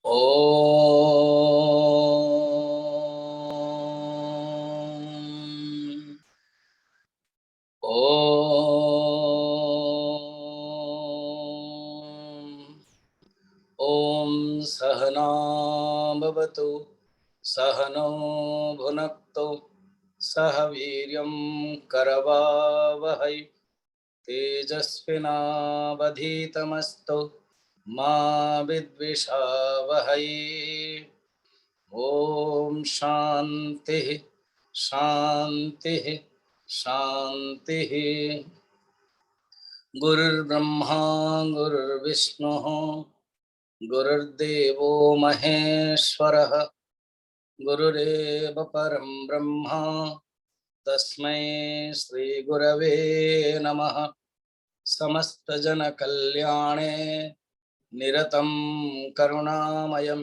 ॐ ॐ सहना भवतु सहनो भुनक्तु सह वीर्यं करवावहै तेजस्विनावधीतमस्तु मा विद्विषावहै। ओम शांति शांति शांति। गुरुर्ब्रह्मा गुरुर्विष्णुः गुरुर्देवो महेश्वरः गुरुरेव परं ब्रह्मा तस्मै श्री गुरवे नमः। समस्त जन कल्याणे निरतं करुणामयं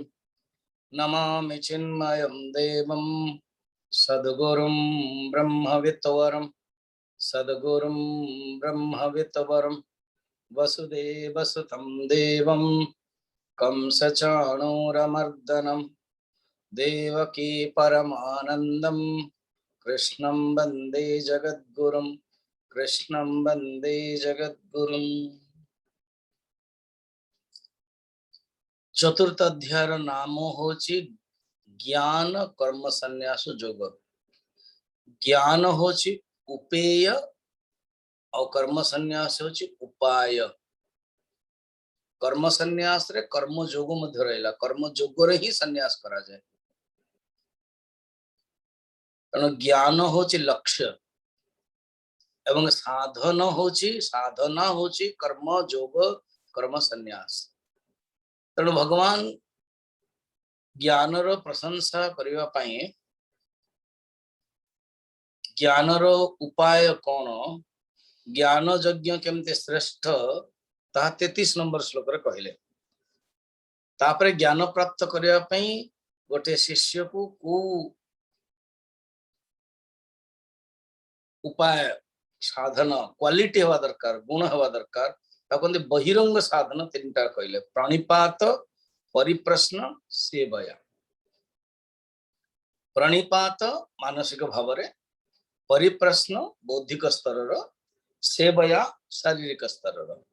नमामि चिन्मयं देवं सद्गुरुं ब्रह्मविद्वरं सद्गुरुं ब्रह्मविद्वरं वसुदेवसुतं देवं कंसचाणूरमर्दनं देवकी परमानन्दं कृष्णं वन्दे जगद्गुरुं कृष्णं वन्दे जगद्गुरुं। चतुर्थ अध्यायर नाम होची ज्ञान कर्म संन्यास योग। ज्ञान होची उपेय और कर्म संन्यास होची उपाय। कर्म संन्यास रे कर्म जोग मध्य रहला, कर्म जोग रे ही संन्यास करा जाए। तेणु ज्ञान होची लक्ष्य एवं साधन होची साधना होची कर्म जोग कर्म संन्यास। तेणु भगवान ज्ञान रो प्रशंसा करिवा पाई ज्ञान रो उपाय कौन, ज्ञान यज्ञ केमते श्रेष्ठ ता 33 नंबर श्लोक रे कहले। तापरे ज्ञान प्राप्त करिवा पई गोटे शिष्य को उपाय साधन क्वालिटी हवा दरकार, गुण हवा दरकार। ताकंदे बहिरंग साधन तीनटा कहले, प्रणिपात परिप्रश्न सेवया। प्रणिपात मानसिक भाव रे, परिप्रश्न बौद्धिक स्तर रो, सेवया शारीरिक स्तर रो।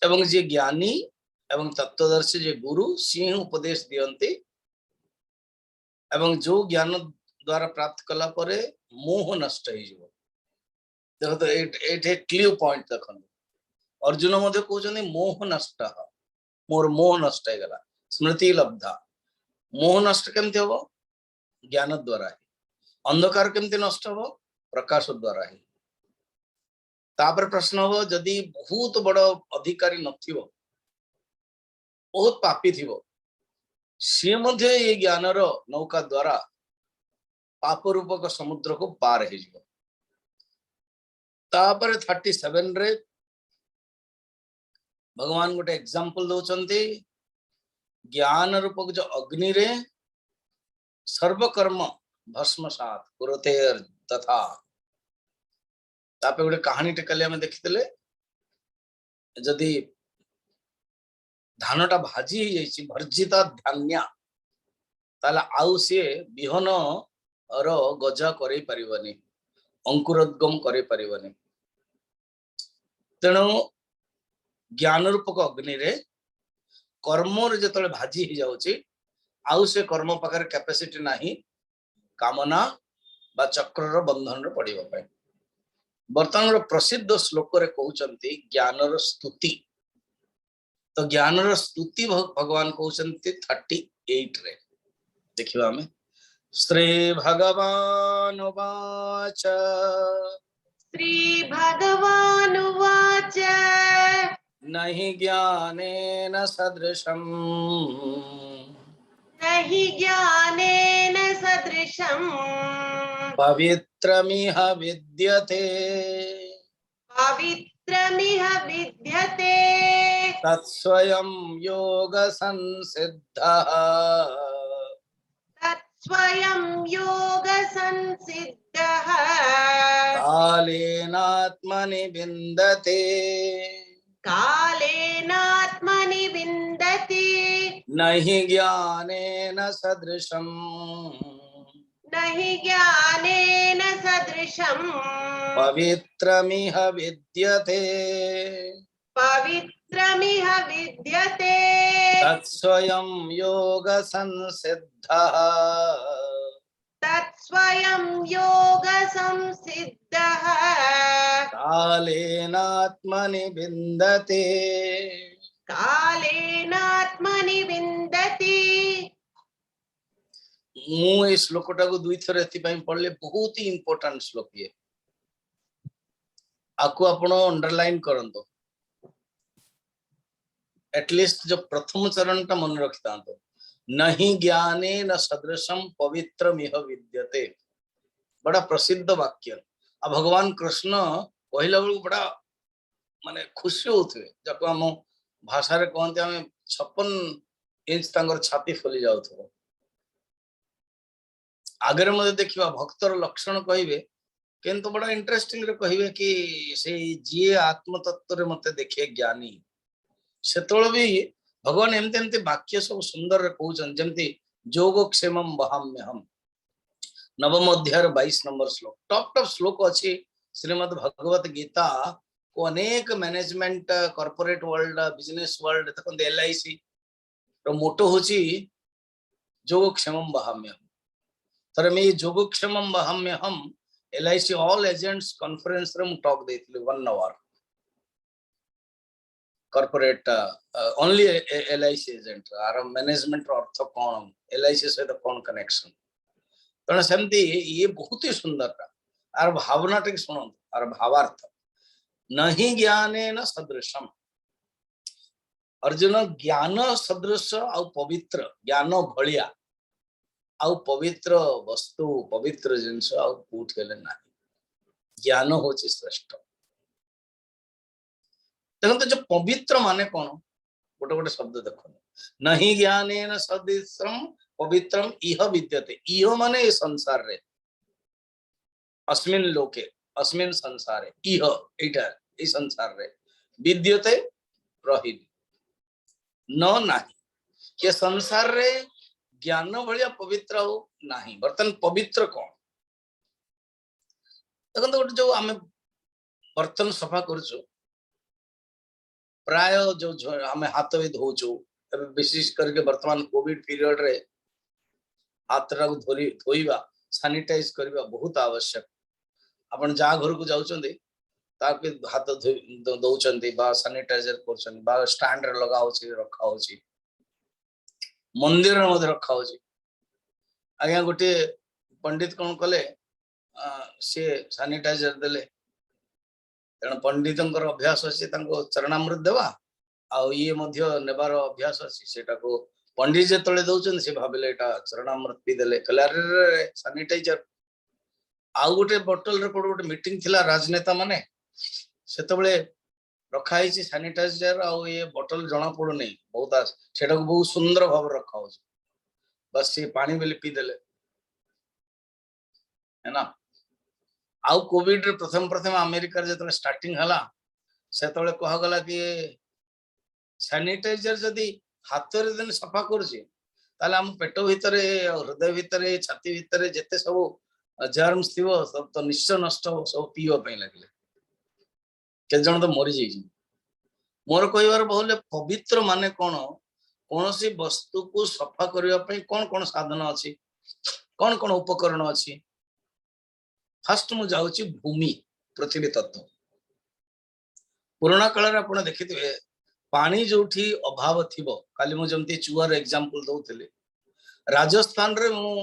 एवं जे ज्ञानी एवं तत्वदर्शी जे गुरु सिंह उपदेश दियंती एवं जो ज्ञान द्वारा प्राप्त कला परे मोह नष्ट हो जिवो। देखो तो एटे क्लियर पॉइंट देखो, अर्जुन मध्य कहउछन्ती मोह नष्ट, मोर मोह नष्ट हो गला, स्मृति लब्धा। मोह नष्ट केमते हो? ज्ञान द्वारा ही। अंधकार केमते नष्ट हो? प्रकाश द्वारा ही। तापर प्रश्न हो, जदि बहुत बड़ अधिकारी नथिवो, बहुत पापी थिवो, सी मध्य ये ज्ञान रो नौका द्वारा पाप रूपक समुद्र को पार हो जिवो। तापर 37 रे भगवान गोटे एग्जांपल दौचंती, ज्ञान रूपक जो अग्नि रे सर्वकर्म भस्मसात कुरुते तथा। तापे गोटे कहानी टे कले हमें देखितले, जदि धानटा भाजी ही जाइछि भर्जिता धान्या, ताला आउ से बिहन रो गजा करे परिबनी, अंकुरोद्गम करे परिबनी। तेणु ज्ञान रूपक अग्नि रे कर्म रे जतले भाजी ही जाउछि, आउ से कर्म पाकर कैपेसिटी नाही कामना बा चक्र रो बंधन रे पड़िबा पय। वर्तमान प्रसिद्ध श्लोक रे कहउचंती ज्ञान रो स्तुति। तो ज्ञान रो स्तुति भगवान कहउचंती 38 रे देखिबा हमें। श्री भगवान वाच श्री भगवान वाच नहि ज्ञानेन सदृशम् नहि ज्ञानेन सदृशम् पवित्रमिह विद्यते पवित्रमिह विद्यते तत्स्वयं योग संसिद्धः तत्स्वयं योग संसिद्धः कालेनात्मनि विन्दते कालेनात्मनि विन्दति नहि ज्ञानेन सदृशम् नहि ज्ञानेन सदृशम् पवित्रमिह विद्यते पवित्रमिह विद्यते तत्स्वयं योग संसिद्धः तत्स्वयं योग संसिद्धः कालेनात्मनि विन्दते कालेनात्मनि विन्दति। ମୁଁ ଏଇ ଶ୍ଲୋକଟାକୁ ଦୁଇଥର ଏଥିପାଇଁ ପଢିଲେ ବହୁତ ହି ଇମ୍ପୋର୍ଟାଣ୍ଟ ଶ୍ଲୋକ ଇଏ ଆକୁ ଆପଣ ଅଣ୍ଡରଲାଇନ କରନ୍ତୁ एटलिस्ट जो प्रथम चरण टा मन रखता नहीं ज्ञाने न सदृशम पवित्रमिह विद्यते बड़ा प्रसिद्ध वाक्य आ भगवान कृष्ण कहला बेलू बड़ा माने खुशी होते जाको आम भाषा रे कहते आम 56 इंच तांगर छाती फुली जाउथो आगे मते देखिबा भक्तर लक्षण कहिबे किंतु बड़ा इंटरेस्टिंग रे कहिबे कि से जी आत्म तत्व रे मते देखे ज्ञानी सेतोल भी भगवान एमते एमते वाक्य सब सुंदर कहउछन जेमती योगक्षेमम वहाम्यहम नवम अध्याय 22 नंबर श्लोक टॉप श्लोक अछि श्रीमद् भगवत गीता को अनेक management corporate world business world तक एलआईसी रो मोटो होची योगक्षेमम वहाम्यहम तर मैं योगक्षेमम वहाम्यहम एलआईसी ऑल एजेंट्स कॉन्फ्रेंस रे मु टॉक देथिले 1 hour corporate only LIC agent आर मैनेजमेंट अर्थ कौन एलआईसी सहित कौन कनेक्शन तेना सेमती ये बहुत ही सुंदर आर भावना टे शुणु आर भावार्थ नहीं ज्ञाने न सदृशम अर्जुन ज्ञान सदृश आउ पवित्र ज्ञान भलिया आउ पवित्र वस्तु पवित्र जिनस आउ कोठी ना ज्ञान होची श्रेष्ठ देखो जो पवित्र माने कौन गोटे गोटे शब्द देखो नहीं ज्ञानेन सदृशम पवित्रम इह विद्यते इह माने ये संसार रे अस्मिन लोके अस्मिन संसारे इह एटा ए संसार रे विद्यते रही न नाही ये संसार रे ज्ञान भलिया पवित्र हो नाही बर्तन पवित्र कौन देखो गोटे जो आमे बर्तन सफा करछु प्राय जो आम हाथ भी धोचु विशेष करके वर्तमान कोविड पीरियड रे हाथ धोइबा सैनिटाइज करबा बहुत आवश्यक अपन जा घर को जाउचंदी ताके हाथ दौचंदी बा सैनिटाइजर करचंदी बा स्टैंड रे लगा होची रखा होची मंदिर रे मधे रखा होची आज्ञा गोटे पंडित कोन कले से सैनिटाइजर देले तेणु पंडितंकर अभ्यास अच्छे चरणामृत देवा आउ ये मध्य नेबार अभ्यास अच्छी सेटा को पंडित जो तले दौरान से भाविले एटा चरणामृत पी देले कलारे सैनिटाइजर आउ गोटे बोतल रे गोटे मीटिंग थिला राजनेता माने सेतबेले रखा हिची सैनिटाइजर आउ ये बोतल जणा पड़ो नहीं बहुत सेटा को बहुत सुंदर भाव रखा हो बस ये पानी बेले पी देले है ना आउ कोविड रे प्रथम प्रथम अमेरिका जो स्टार्टिंग हला सेतबेले कह गला कि सैनिटाइजर जदी हाथ रे दिन सफा करछि ताले हम पेट भीतर हृदय भीतर छाती भीतर जेते सब जर्म्स थिवो सब तो निश्चय नष्ट हो सब पीवा पई लागले के जण तो मरि जाई मोर कहबार बहुले पवित्र माने कोन कोनोसी वस्तु को सफा करिया पई कोन कोन साधन अछि कोन कोन उपकरण अछि फर्स्ट मु जाउची भूमि पृथ्वी तत्व पुराना काल रे आपण देखिथिबे पानी जोठी अभाव थिबो काली मु जमती चुआर एग्जांपल दउतले राजस्थान रे मु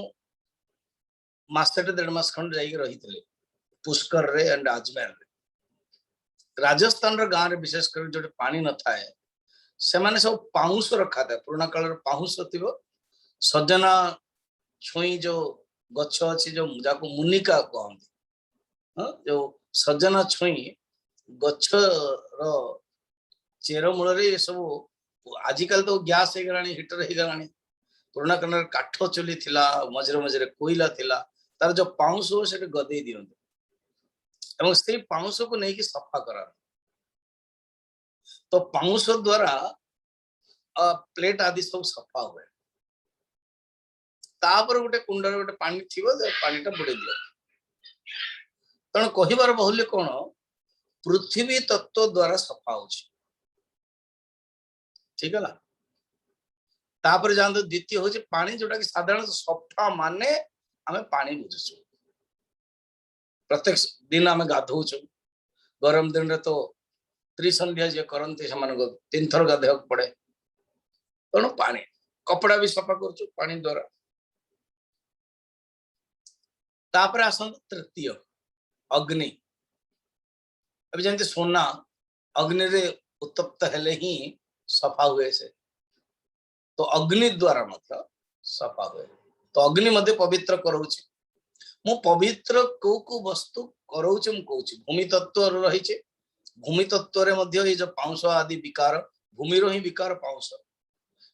मास्टर 1.5 मास खंड जाई रहितले पुष्कर रे एंड अजमेर रे राजस्थान रे गां रे विशेष कर जो पानी न थाए से माने सब पाउस रखा था पुराना काल रे पाउस थिबो सजना छुई जो गछ अछि जो जाको मुनिका कहंती जो सजना छुई गछ रो चेर मूल रे सब आजिकल तो गैस हो गलानी हीटर हो गलानी पुराना काल काठ चुली थिला मझरे मझरे कोयला थिला तार जो पाउस हो से गदे दियंते एवं से पाउस को नहीं कि सफा करा तो पाउस द्वारा प्लेट आदि सब सफा हुए तापर गोटे कुंडर गोटे पानी थिबो पानीटा बुड़े दियो तेणु कहबार बहुल्य कौन पृथ्वी तत्व द्वारा सफा हो ठीक है ना तापर जानते द्वितीय हूँ पानी जोटा कि साधारण सफा माने आम पानी बुझुचु प्रत्येक दिन आम गाधौचु गरम दिन रे तो त्रिसंध्या जे करते से 3 थर गाधे पड़े तेणु पानी कपड़ा भी सफा कर पानी द्वारा तापर आसत तृतीय अग्नि अभी जमी सोना अग्नि रे उत्तप्त हेले ही सफा हुए से तो अग्नि द्वारा मतलब सफा हुए तो अग्नि मध्य पवित्र कराऊँ मु पवित्र को वस्तु कराऊँ मुझे भूमि तत्व रही भूमि तत्व रे मध्य ये जो पाउंस आदि विकार भूमि रो ही विकार पाउंस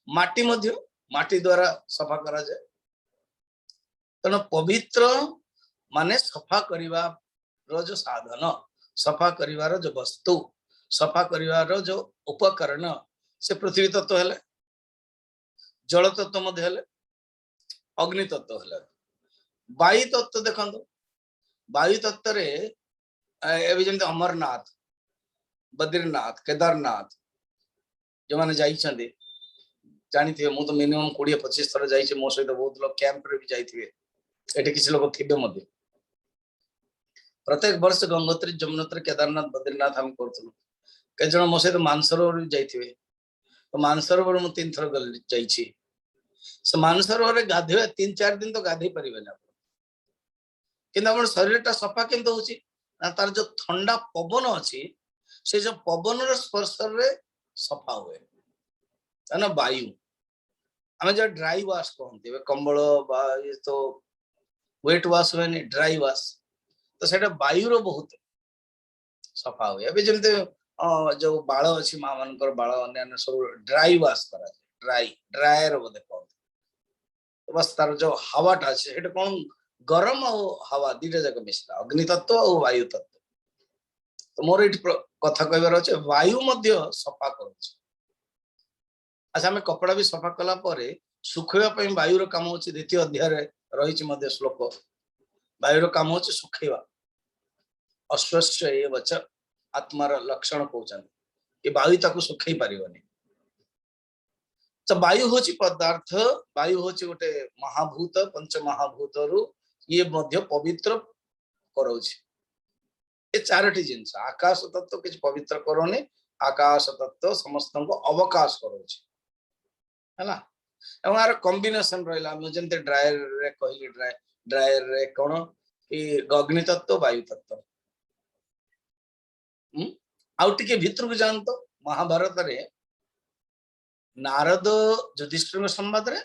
माटी मध्य माटी द्वारा सफा करा जाए तेणु पवित्र माने सफा करिवा रो जो साधन सफा करिवार जो वस्तु सफा करिवार जो उपकरण से पृथ्वी तत्व हेले जल तत्व मध्य हेले अग्नि तत्व हेले वायु तत्व देखो वायु तत्व रे एवं जमी अमरनाथ बद्रीनाथ केदारनाथ जो मैंने जाइछन्ते जानी मु तो मिनिमम 20-25 थर जाइए मो सहित बहुत लोग कैंप रे भी जाइए एटे किसी लोग थिबे मध्य प्रत्येक वर्ष गंगोत्री जमुनोत्री केदारनाथ बद्रीनाथ हम करूँ कई जन मो सहित मानसरोवर भी जाइए तो मानसरोवर मु 3 थर जाइए से मानसरोवर गाधे 3-4 दिन तो गाधे पारे कि शरीर टा सफा केमती हो तार जो ठंडा पवन अच्छी से जो पवन स्पर्श रे सफा हुए है ना वायु आम जो ड्राई वाश कहते कंबल ये तो वेट वाश हुए ड्राई वाश तो सेटा वायु रो बहुत सफा हुए अभी जमते जो बाल अच्छी माँ मान बाल अन्य सब ड्राई वाश करा ड्राई ड्रायर बोधे कहते तो बस तार जो हवाटा अच्छे कौन गरम और हवा दीटा जाक मिसला अग्नि तत्व और वायु तत्व तो मोर ये कथा कहबार अच्छे वायु मध्य सफा कर अच्छा आम कपड़ा भी सफा कला सुखेवाई वायु काम हो द्वितीय अध्याय रही श्लोक वायु काम हो सुखेवा अश्वस्य एव च आत्मार लक्षण कहते वायु ताको सुखई पारिबनी तो वायु हूँ पदार्थ वायु हूँ गोटे महाभूत पंच महाभूत रु ये मध्य पवित्र कराउछि ये 4टी जिनस आकाश तत्व किसी पवित्र करोनी आकाश तत्व समस्त को अवकाश कराउछि है ना एवं यार कॉम्बिनेशन रहिला जमते ड्रायर रे कहली ड्रायर रे कोन कि अग्नि तत्व वायु तत्व आउ टिके भीतर को जानतो महाभारत रे नारद युधिष्ठिर संवाद रे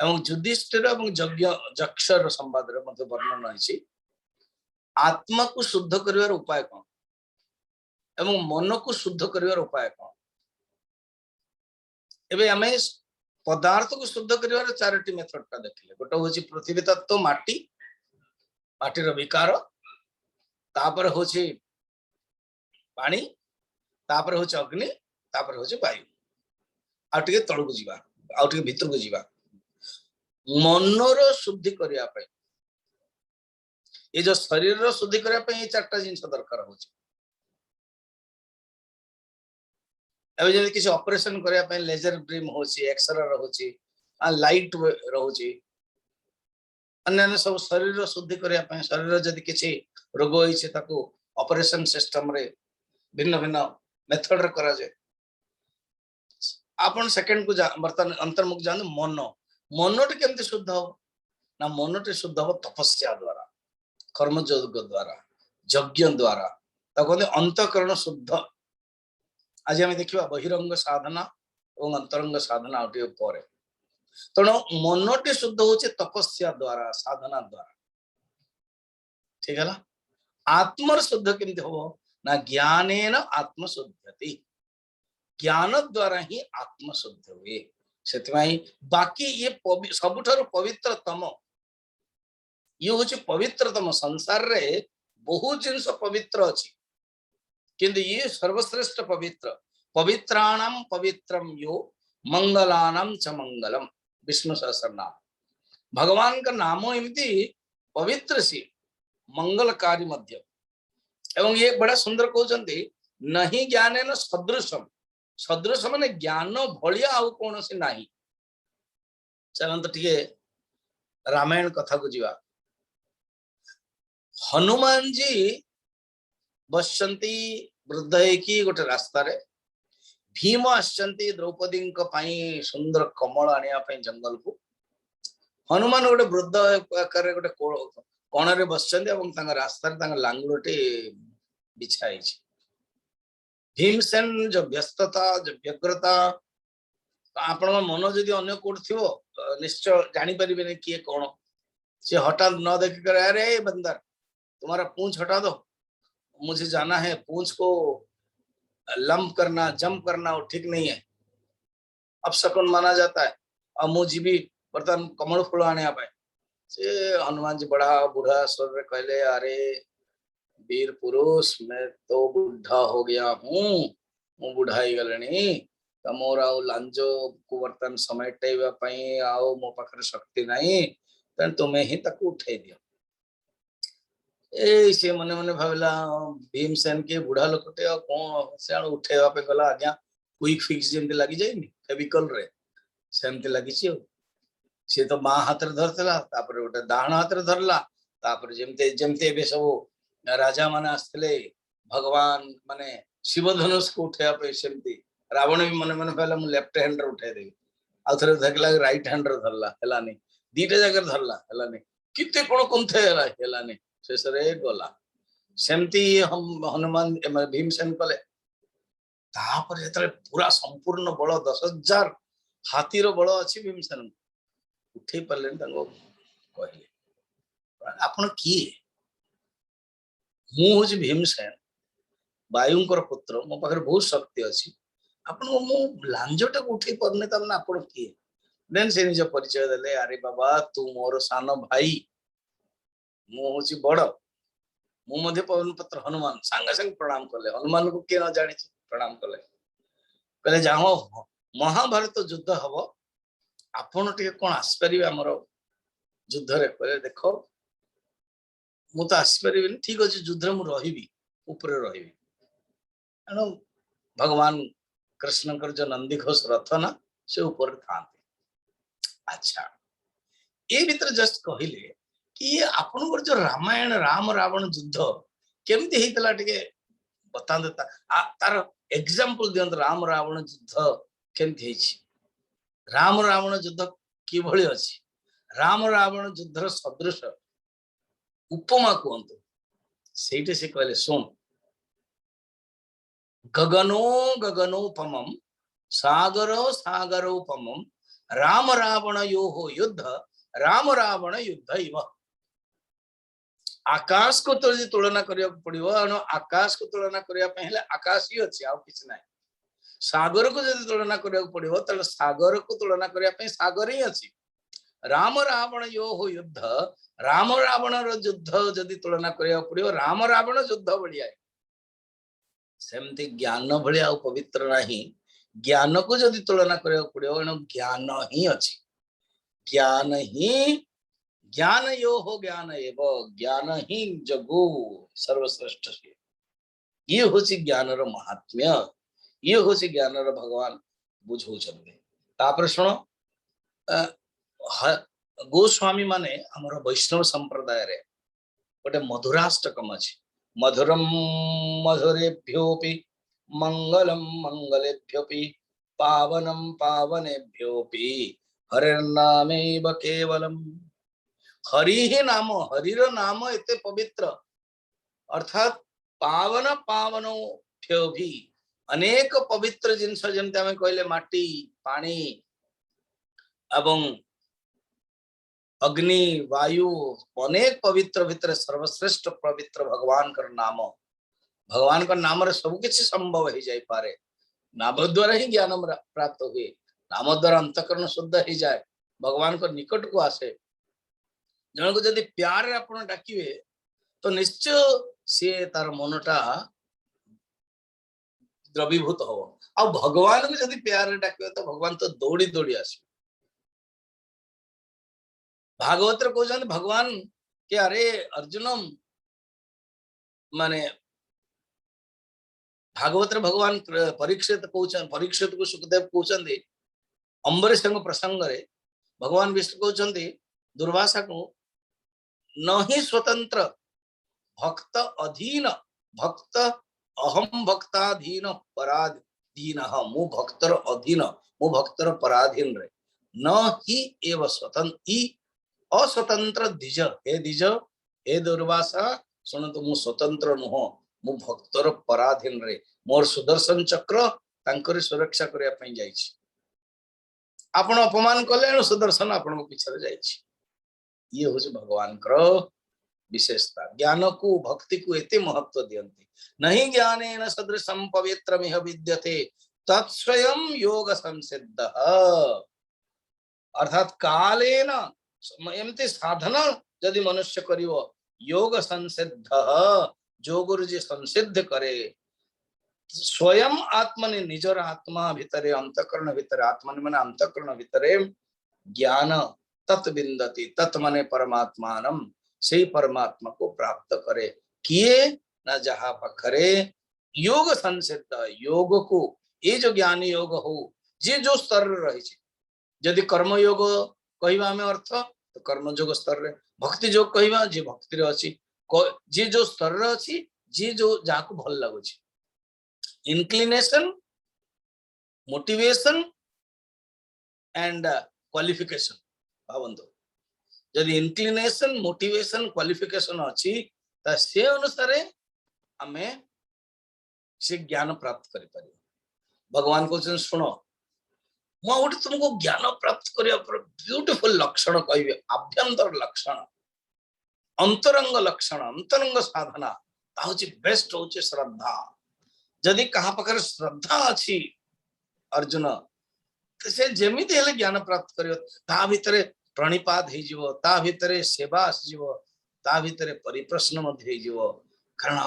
एवं युधिष्ठिर एवं यज्ञ जक्षर संवाद रे मते वर्णन अछि आत्मा को शुद्ध करिवार उपाय कोन एवं मन को शुद्ध करिवार उपाय कोन एबे हमें पदार्थ को शुद्ध करिवार 4टी मेथड का देखिले गोटे होछि पृथ्वी तत्व माटी माटीर विकार तापर होछि पानी तापर होछि अग्नि तापर होछि वायु आउटे तलू जा आउटे भीतर को जा मनर शुद्धि करने ये जो शरीर शुद्धि करने ये 4टा जिन दरकार हो किसी ऑपरेशन करने लेजर ब्रीम हो एक्सरे रोचे लाइट रोचे अन्य सब शरीर शुद्धि करने शरीर जदि किसी रोग हो ऑपरेशन सिस्टम रे भिन्न भिन्न मेथड रे करा जाए आपण सेकंड को बर्तमान अंतर्मुख जान मन मनटी केमती शुद्ध हो ना मनटी शुद्ध हो तपस्या द्वारा कर्मयोग द्वारा यज्ञ द्वारा कहते अंतकरण शुद्ध आज आम देखा बहिरंग साधना और अंतरंग साधना आउटे पर तेणु मनटी शुद्ध हो तपस्या द्वारा साधना द्वारा ठीक है आत्मर शुद्ध केमती हम ना ज्ञानेन आत्मशुद्धति ज्ञान द्वारा ही आत्म शुद्ध हुए से बाकी ये सबुठार पवित्रतम ये हूँ पवित्रतम संसार रे बहुत जिनस पवित्र अच्छी किंतु ये सर्वश्रेष्ठ पवित्र पवित्राणाम पवित्रम यो मंगलानाम च मंगलम विष्णु सहस्र नाम भगवान का नाम एमती पवित्र सी मंगलकारी मध्य एवं ये बड़ा सुंदर कहते नहीं ज्ञान न सदृशम सदृश माने ज्ञान भलिया आउ कौन से नाही चलत टिके रामायण कथा को जीवा हनुमान जी बसंती वृद्ध की गोटे रास्ता रे भीम आसचंती द्रौपदी सुंदर कमल आने जंगल को हनुमान गोटे वृद्ध आकार गोटे कोण रे बसचंती रास्ता लांगुरटे बिछाई भीमसेन जो व्यस्तता जो व्यग्रता आपण मन जदि अन्य कोट थो निश्चय जानी पारे किए कौन सी हठात न देख कर अरे बंदर तुम्हारा पूंछ हटा दो मुझे जाना है पूंछ को लंप करना जंप करना वो ठीक नहीं है अपशकुन माना जाता है और मुझे भी बर्तन कमल फूल आने से हनुमान जी बड़ा बूढ़ा स्वर कहले अरे वीर पुरुष मैं तो बुढ़ा हो गया हूँ मु बुढ़ाई गलनी मोर आउ लांज को बर्तन समेटे आओ मो पाखरे शक्ति नहीं तेणु तुम्हें ही ताकू उठे दियो ए से मने मने भाविला भीमसेन के बुढ़ा लोकटे कौन से उठेवा पे गला आज्ञा क्विक फिक्स जेमती लगी जाइनी फेविकल रे सेमती लगी सी तो माँ हाथ धरला गोटे डाण हाथ धरला जेमते जेमते एबे सब राजा माने आसले भगवान माने शिव धनुष को उठेवा सेमती रावण भी मने मने कहला मु लेफ्ट हैंड रे उठे देबी आ थरे धरला राइट हैंड रे धरला हलानी दीटा जगह धरला हलानी किते कोन कोंथे हलानी शेष रे गला सेमती हम हनुमान भीमसेन कले तापर जेतले पूरा संपूर्ण बल 10,000 हाथीर बल अछि भीमसेन उठे पारे कहले आपण किए मु हूँ भीमसेन वायुंकर पुत्र मो पाखे बहुत शक्ति अच्छी आपण मु लांजटा उठे पारे तमें आप किए देन से निज परिचय देले अरे बाबा तू मोर सान भाई मु हूँ बड़ मु पवन पुत्र हनुमान सांगे सांगे प्रणाम कले हनुमान को किए न जानी प्रणाम कले कहले जाओ महाभारत युद्ध हम आपण टे कौन आसपारे आमर युद्ध रे कहले देख मु तो आसपारे ठीक अच्छे युद्ध में रही ऊपर रही तेणु भगवान कृष्ण जो नंदी घोष रथ ना से ऊपर था अच्छा ये भीतर जस्ट कहले कि आपण जो रामायण राम रावण युद्ध केमती होता टे बता तार एग्जांपल दियंत राम रावण युद्ध केमती राम रावण युद्ध किभली अछि राम रावण युद्ध सदृश उपमा कहतु से से कहले सुन गगनो गगनोपमं सागरो सागरोपमं राम रावण यो युद्ध राम रावण युद्ध इव आकाश को तो तुलना करिया पड़िबो आकाश को तुलना करिया पहले आकाश ही अछि आ किछ नाही सागर को जदि तुलना करिया पड़िबो त सागर को तुलना करिया पे सागर ही अछि राम रावण यो युद्ध राम रावण रो युद्ध जदि तुलना करिया पड़िबो राम रावण युद्ध बढ़िया सेमती ज्ञान भलिया पवित्र नहीं ज्ञान को जदि तुलना करिया पड़िबो ज्ञान ही अछि ज्ञान ही ज्ञान यो हो ज्ञान एव ज्ञान ही जगो सर्वश्रेष्ठ ये हूँ ज्ञान महात्म्य ये हूँ ज्ञान भगवान बुझाऊँ शुण गोस्वामी माने हमर वैष्णव संप्रदाय रे गोटे मधुराष्टकम अच्छी मधुरम मधुरेभ्योपि मंगलम मंगलेभ्योपि पावनम पावनेभ्योपि हरिर्नामेव केवलम हरि ही नाम हरिर नाम एते पवित्र अर्थात पावन पावनो भी अनेक पवित्र जिनस जमते आमे कहले माटी पानी एवं अग्नि वायु अनेक पवित्र भितर सर्वश्रेष्ठ पवित्र भगवान कर नाम रे सब किछ संभव हो जाय पारे नाम द्वारा ही ज्ञान प्राप्त हुए नाम द्वारा अंतकरण शुद्ध हो जाए भगवान को निकट को आसे जन को जदि प्यार आपण डाकिवे तो निश्चय सी तार मनटा द्रवीभूत हो आ भगवान को जदि प्यार डाकिबे तो भगवान तो दौड़ी दौड़ी आस भागवत कहते भगवान के अरे अर्जुनम माने भागवत भगवान परीक्षित को सुखदेव कहते अम्बरीश प्रसंग रे भगवान विष्णु कहते दुर्वासा को न ही स्वतंत्र भक्त अधीन भक्त अहम भक्ताधीन पराधीन मु भक्तर अधीन मु भक्तर पराधीन रे न ही एव स्वतंत्र अस्वतंत्र द्विज हे द्विज हे दुर्वासा सुन तो मु स्वतंत्र नुह मु भक्तर पराधीन रे मोर सुदर्शन चक्र तांकरी सुरक्षा करिया पई जाईछि आपण अपमान कले सुदर्शन आपण को पिछरे जाईछि ये होछि भगवान कर विशेषता ज्ञान को भक्ति को एते महत्व दियंती नहीं ज्ञानेन सदृशं पवित्रमिह विद्यते तत्स्वयं योग संसिद्ध अर्थात कालेन एमती साधना यदि मनुष्य करिवो योग संसिद्ध जो गुरु जी संसिद्ध करे स्वयं आत्मनि निजर आत्मा भितरे अंतःकरण भितरे आत्मनि माने अंतःकरण भितरे ज्ञान तत्विंदति तत् माने परमात्मानम से परमात्मा को प्राप्त करे किए न जहा पखरे योग संसिद्ध योग को ये जो ज्ञान योग हो जे जो स्तर रही यदि कर्म योग कहवा में अर्थ तो कर्म योग स्तर रे भक्ति योग कहवा जे भक्ति रे अछि जे जो स्तर रे अछि जे जो जाको भल लागो छी इंक्लिनेशन मोटिवेशन एंड क्वालिफिकेशन भावंतो यदि इंक्लिनेशन मोटिवेशन क्वालिफिकेशन अछि त से अनुसार हमें से ज्ञान प्राप्त करि पारि भगवान को सुनो मु उठ तुमको ज्ञान प्राप्त करिया पर ब्यूटीफुल लक्षण कहबे आभ्यंतर लक्षण अंतरंग लक्षण अंतरंग साधना ताउची बेस्ट होची श्रद्धा यदि कहा पकर श्रद्धा अछि अर्जुन से जेमिति हेले ज्ञान प्राप्त करियो ता भितरे प्रणिपात हे जीवो ता भितरे सेवा आसीजिवो ता भितरे परिप्रश्न मध्य हे जीवो कारण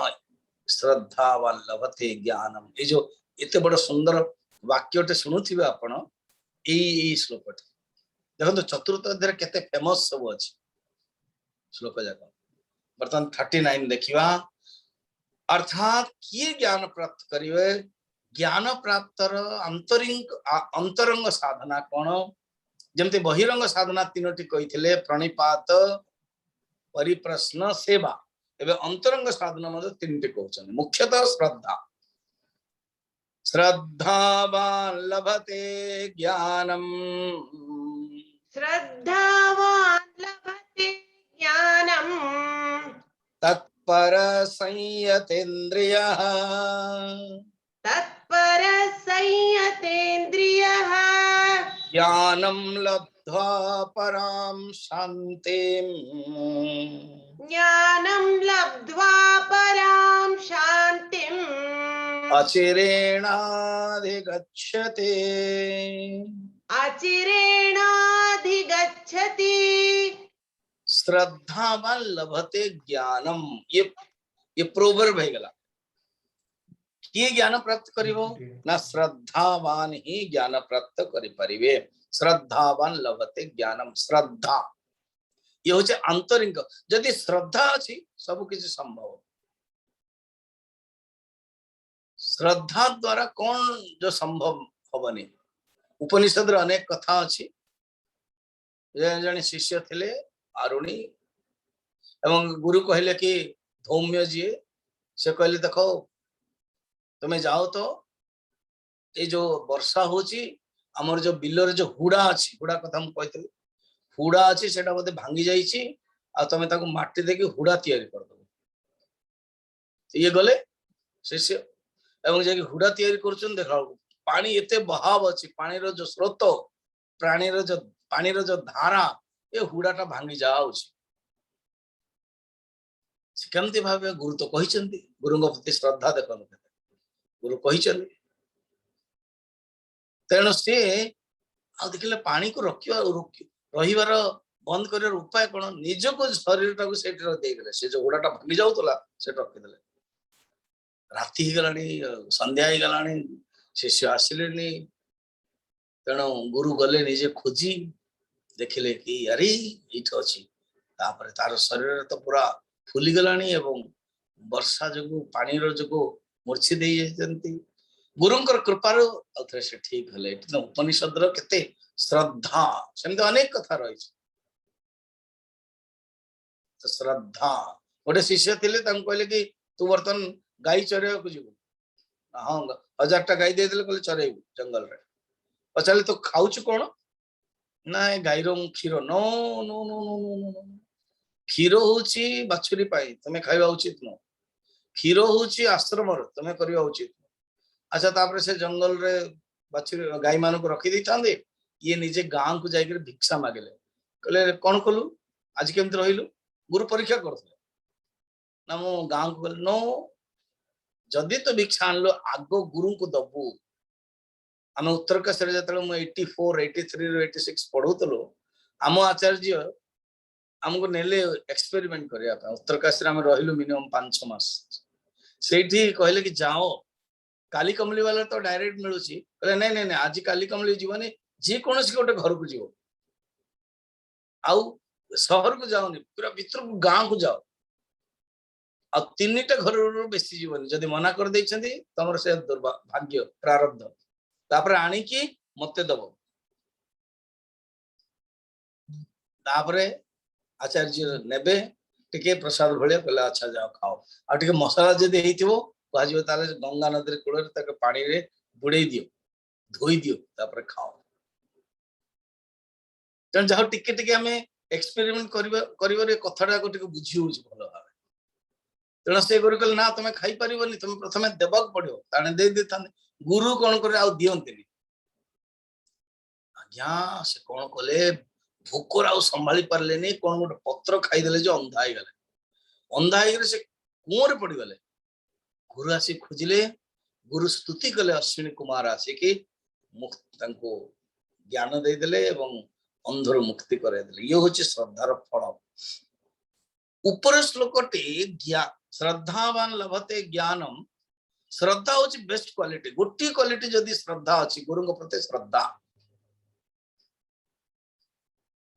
श्रद्धा वा लभते ज्ञानम ए जो एते बड़ सुंदर वाक्यटे सुनुथिबे आपण ए श्लोकटे देखो चतुर्थ अध्याय केते फेमस सब अछि श्लोक जाक बर्तमान 39 देखिवा अर्थात किए ज्ञान प्राप्त करिवे ज्ञान प्राप्तर अंतरंग साधना कौन जमते बहिरंग साधना तीनोटी कही प्रणिपात परिप्रश्न सेवा एवं अंतरंग साधना मध्य तीनटी कहते मुख्यतः श्रद्धा श्रद्धावान लभते ज्ञानम श्रद्धावान लभते ज्ञानम तत्पर संयतेन्द्रियः तत्पर संयतेन्द्रियः ज्ञानं लब्ध्वा परां शान्तिम् ज्ञानं लब्ध्वा परां शान्तिम् अचिरेणाधिगच्छति अचिरेणाधिगच्छति श्रद्धावान लभते ज्ञानम ये प्रोवर्ब है गला किए ज्ञान प्राप्त करिवो ना श्रद्धावान ही ज्ञान प्राप्त करि परिवे श्रद्धावान लभते ज्ञानम श्रद्धा ये होचे आंतरिक यदि श्रद्धा अछि सब किछि संभव श्रद्धा द्वारा कौन जो संभव हबनी उपनिषद रे अनेक कथा अछि जने शिष्य थिले आरुणी एवं गुरु कहले कि धौम्य जी से कहले देखो तुम्हें जाओ तो ये जो वर्षा होची हमर जो बिलर जो हुड़ा अछि हुड़ा कथा हम कहते हुड़ा अछि सेटा बोधे भांगी जाईची आ तमे ताको माटी देके हुड़ा तैयारी कर दो ये गले शिष्य एवं जे हुड़ा तैयारी करछन देखाओ पानी एते बहाव अछि पानी रो जो स्रोत पानी रो जो धारा ये हुड़ाटा भांगी जाउछि केमती भावे गुरु तो कहिसंती गुरुंग प्रति श्रद्धा देखन गुरु कहिसंती तेणु से आ देखले पानी को रखिवा रहिवार बंद कर उपाय कौन निजको शरीर टाक देदेले से जो हुड़ाटा भांगी जाऊला से रखीदे राति गलानी संध्या गलानी शिष्य आसिलेनी तेणु गुरु गले निजे खोजी देखिले कि अरे इठ अच्छी तार शरीर तो पूरा फुली गलानी एवं वर्षा जो पानी जो मूर्छी दे गुरुंकर कृपार आउथरे से ठीक हले उपनिषद केते श्रद्धा सेमते अनेक कथा रही तो श्रद्धा गोटे शिष्य थिले कहले कि तू बर्तन गाई चरेवा को जीव हाँ 1000टा गाई दे कहले चरेबू जंगल रे पचारे तो खाऊच कौन ना गाईर क्षीर no no no no no no क्षीर होची बाछुरी पाई तमे खाइबा उचित नो क्षीर होची आश्रम तमे करबा उचित अच्छा तापर से जंगल रे बाछुरी गाई मान को रखी दी ये निजे गांव को जाकर भिक्षा मागिले कहले कौन कलु आज केमती रहिलु गुरु परीक्षा करते ना मो गांव को कहले नो जदि तो भिक्षा आनलो आगो गुरु को दबु आम उत्तरकाशी जो 84 83 86 पढ़ुलु आम आचार्य आमको नेले एक्सपेरिमेंट करने उत्तरकाशी रही मिनिमम 5 मास से कहले कि जाओ काली कमली वाला तो डायरेक्ट मिलूँ कहले नहीं नहीं नहीं आज काली कमली जीवनी जी कौन गोटे घर को जीव आउ सहर को जाओनी पूरा भीतर को गांव को जाओ आ 3टा घर बेसी जीवनी जदि मना कर देइछंती तमर से दुर्भाग्य प्रारब्ध तापर आनी की मते दबो तापर आचार्य नेबे टिके प्रसाद भलिया कहले अच्छा जाओ खाओ आ टिके मसाला जदि हेइथिबो कहजिबो ताले गंगा नदी रे कूଳରେ ताके पानी रे बुड़ेई दियो धोई दियो तापर खाओ जन जाओ टिके टिके हमें एक्सपेरिमेंट करिवरे कथाटा को टिके बुझी होउछ भलो भाबे तेणु से गुरु कहले ना तुम खाई पारिबनी तुम प्रथमे देबक पड़ियो ताने दे देता गुरु कौन करे आ दियंतिनी आज्ञा से कौन कले भोकर आ संभाली पारलेनी कौन गोटे पत्र खाईदेले जो अंधा ही गले अंधा ही से कुआं रे पड़ी गले गुरु आसी खोजिले गुरु स्तुति कले अश्विनी कुमार आसिकी मुक्ति ज्ञान दे देले एवं अंधर मुक्ति करे देले ये होची श्रद्धार फल ऊपर श्लोकटी श्रद्धावान लभते ज्ञानम श्रद्धा होची बेस्ट क्वालिटी गोटी क्वालिटी जदि श्रद्धा अछि गुरु प्रति श्रद्धा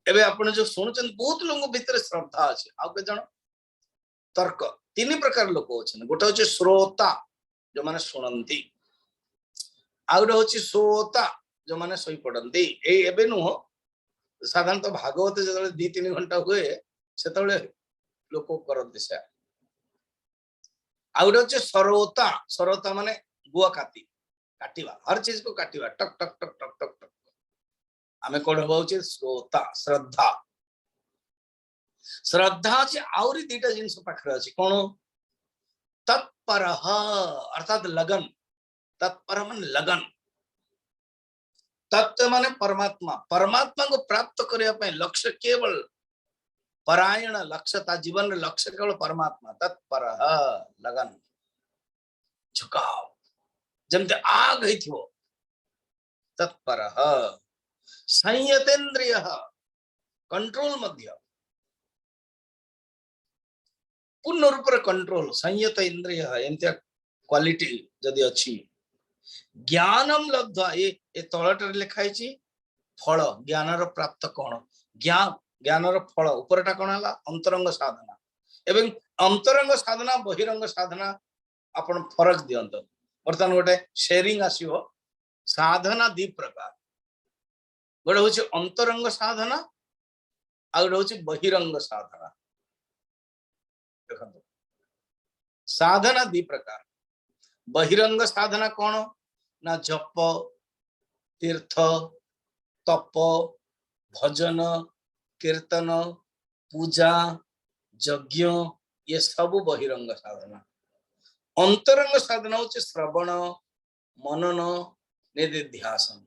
एबे आपण जो सुनछन बहुत लोग भीतर श्रद्धा अछि आ के जण तर्क 3 प्रकार लोक होछन गोटे होची श्रोता जो माने सुनंती आ गोटे होची श्रोता जो माने सोई पडंती ए एबे नु साधारणतः भागवत जदि 2-3 घंटा हुए सेतबे लोक करते से आ गोटे सरोता सरोता माने गुआ काटी काटिवा हर चीज को काटिवा टक टक टक टक टक टक आमे कोन होउचे श्रोता श्रद्धा श्रद्धा अछि आउरी 2टा जिंस पाखरे अछि कोन तत्पर अर्थात लगन तत्पर माने लगन तत्व माने परमात्मा परमात्मा को प्राप्त करिया पय लक्ष्य केवल परायण लक्ष्य ता जीवन लक्ष्य केवल परमात्मा तत्पर लगन झुकाव जमते आग हेथिवो तत्पर संयतेन्द्रिय कंट्रोल मध्य पूर्ण रूप रे कंट्रोल संयत इंद्रिय एंतिया क्वालिटी जदी अछि ज्ञानम लब्ध्वा ए तळटर लिखाई छी फल ज्ञानर प्राप्त कोन ज्ञान ज्ञानर फल उपरटा कोन हला अंतरंग साधना एवं अंतरंग साधना बहिरंग साधना आपण फरक दियंत वर्तमान गोटे शेयरिंग आसीबो साधना 2 प्रकार गोटे होची अंतरंग साधना आ गोटे होची बहिरंग साधना देखंतु साधना 2 प्रकार बहिरंग साधना कोन ना जप तीर्थ तप भजन कीर्तन पूजा यज्ञ ये सब बहिरंग साधना अंतरंग साधना होची श्रवण मनन निधिध्यासन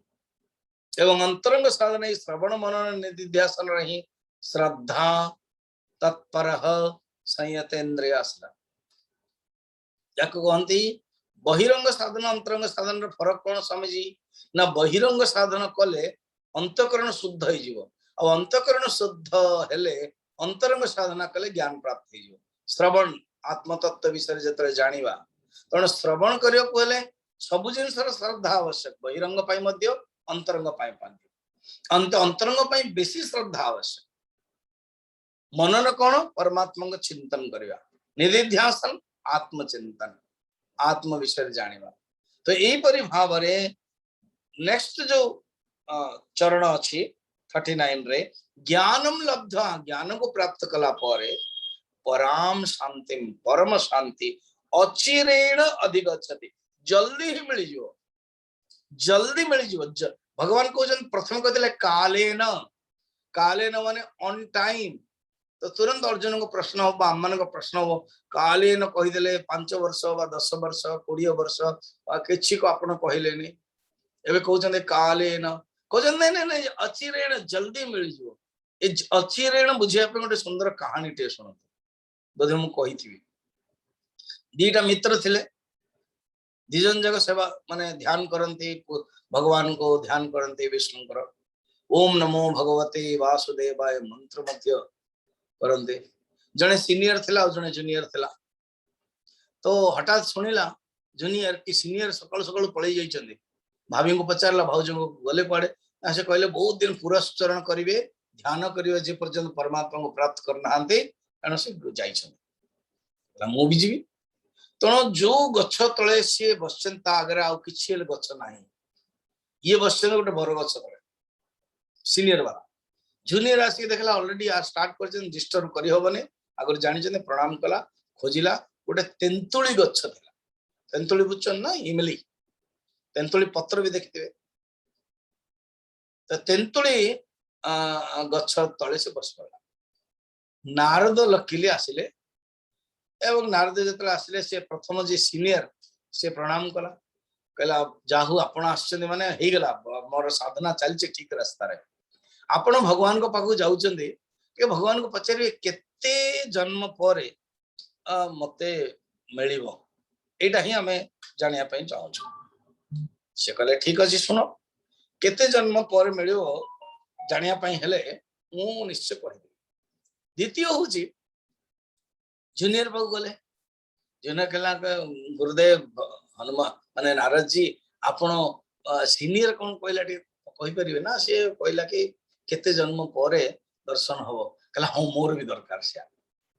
एवं अंतरंग साधना श्रवण मनन निधिध्यासन रही श्रद्धा तत्पर संयतेन्द्रिय याको कहती बहिरंग साधन अंतरंग साधन फरक कौन समझी ना बहिरंग साधन कले अंतकरण शुद्ध हो अंतकरण शुद्ध हेले अंतरंग साधना कले ज्ञान प्राप्त हो श्रवण आत्मतत्व विषय जतरे जानिबा तण श्रवण करियो हेले ସବୁ ଜିନିଷର ଶ୍ରଦ୍ଧା ଆବଶ୍ୟକ, ବହିରଙ୍ଗ ପାଇଁ ମଧ୍ୟ ଅନ୍ତରଙ୍ଗ ପାଇଁ ଅନ୍ତରଙ୍ଗ ପାଇଁ ବେଶୀ ଶ୍ରଦ୍ଧା ଆବଶ୍ୟକ। ମନର କଣ? ପରମାତ୍ମାଙ୍କ ଚିନ୍ତନ କରିବା, ନିଧିଧ୍ୟାସନ, ଆତ୍ମଚିନ୍ତନ, ଆତ୍ମ ବିଷୟରେ ଜାଣିବା। ତ ଏଇପରି ଭାବରେ ନେକ୍ସଟ ଯୋଉ ଚରଣ ଅଛି 39 ରେ, ज्ञानम लब्ध्वा, ज्ञान को प्राप्त कला परे पराम शांति, परम शांति अचिरेण अधिगच्छति, जल्दी ही मिल जिवो, जल्दी मिल जिवो। भगवान कहउछन, प्रथम कहते कालेन, कालेन माने ऑन टाइम। तो तुरंत अर्जुन को प्रश्न हो, आम को प्रश्न हो, कालेन कहीदेले 5 वर्ष बा 10 वर्ष 20 वर्ष किछि को आपण कहलेनी, एबे कहउछन कालेन, कहउछन नहीं नहीं अचिरेण जल्दी मिल जिवो। ए अचिरेण बुझिया पे गोटे सुंदर कहानी टे सुन, बोधे मु कहिथिबी। दीटा मित्र थिले, दिजन जग सेवा माने ध्यान करंती, भगवान को ध्यान करंती, विष्णुकर ओम नमो भगवते वासुदेवाय मंत्र मध्य करंती। जने सीनियर थिला और जने जूनियर थिला। तो हठात सुनिला जूनियर की सीनियर सकाल सकाल पळै जाइछन्ती। भाभी को पचारला, भाउज को गले पड़े, से कहले बहुत दिन पुरस्चरण करिवे, ध्यान करिवे, जे पर्यंत परमात्मा को प्राप्त करनाहांती, कारण से जाइछन्ती। मु भी जीवी। तेणु जो गछ तले सी बसन ता आगे आउ किछि गछ नाही, ये बसन गोटे बर गछ तले सीनियर वाला। जूनियर आसिक देखला ऑलरेडी स्टार्ट कर डिस्टर्ब करि होबने, अगर जानि जने प्रणाम कला, खोजिला, गोटे तेंतुली गछ थिला। तेंतुली बुझछन ना, इमली तेंतुली पत्र भी देखिथिबे। तो तेंतुली गछ तले से बस पड़ा। नारद लकिली आसिले, एवं नारद जतले आसिले, से प्रथम जे सीनियर से प्रणाम कला, कहला जाहु आपण आछन माने हे गेला, मोर साधना चलछि ठीक रास्ता रे। आपण भगवान को पाखु जाउछन्ती के भगवान को पचारे केते जन्म परे मते मिलिबो, एटा ही हमें जानिया पई चाहछु। से कहले ठीक अछि, सुनो केते जन्म पर मिलिबो जानिया पई हेले मु निश्चय कहबी। द्वितीय होछि जूनियर बाबू गले, जूनियर कहला गुरुदेव हनुमान माने नारद जी, आपण सीनियर कोन कहला टी कहि परिबे ना? से कहला कि केते जन्म परे दर्शन हबो। कहला हां मोर भी दरकार से,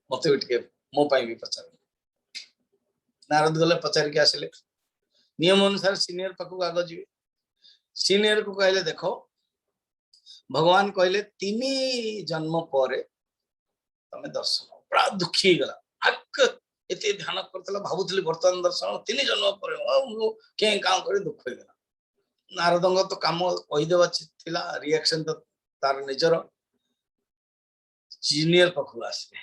मते भी टिके मो पई भी पचार। नारद गले पचार के आसिले, नियम अनुसार सीनियर पाखु आग जी। सीनियर को कहले देखो भगवान कहले 3 जन्म परे तमे दर्शन। बड़ा दुखी गला, हक एते ध्यान करतला, भाबुतली वर्तमान दर्शन 3 जन्म परे के काम करे, दुख हो गला। नारदंग तो काम कहि देबा थिला, रिएक्शन तो तार निजर। जूनियर पाखु आसे,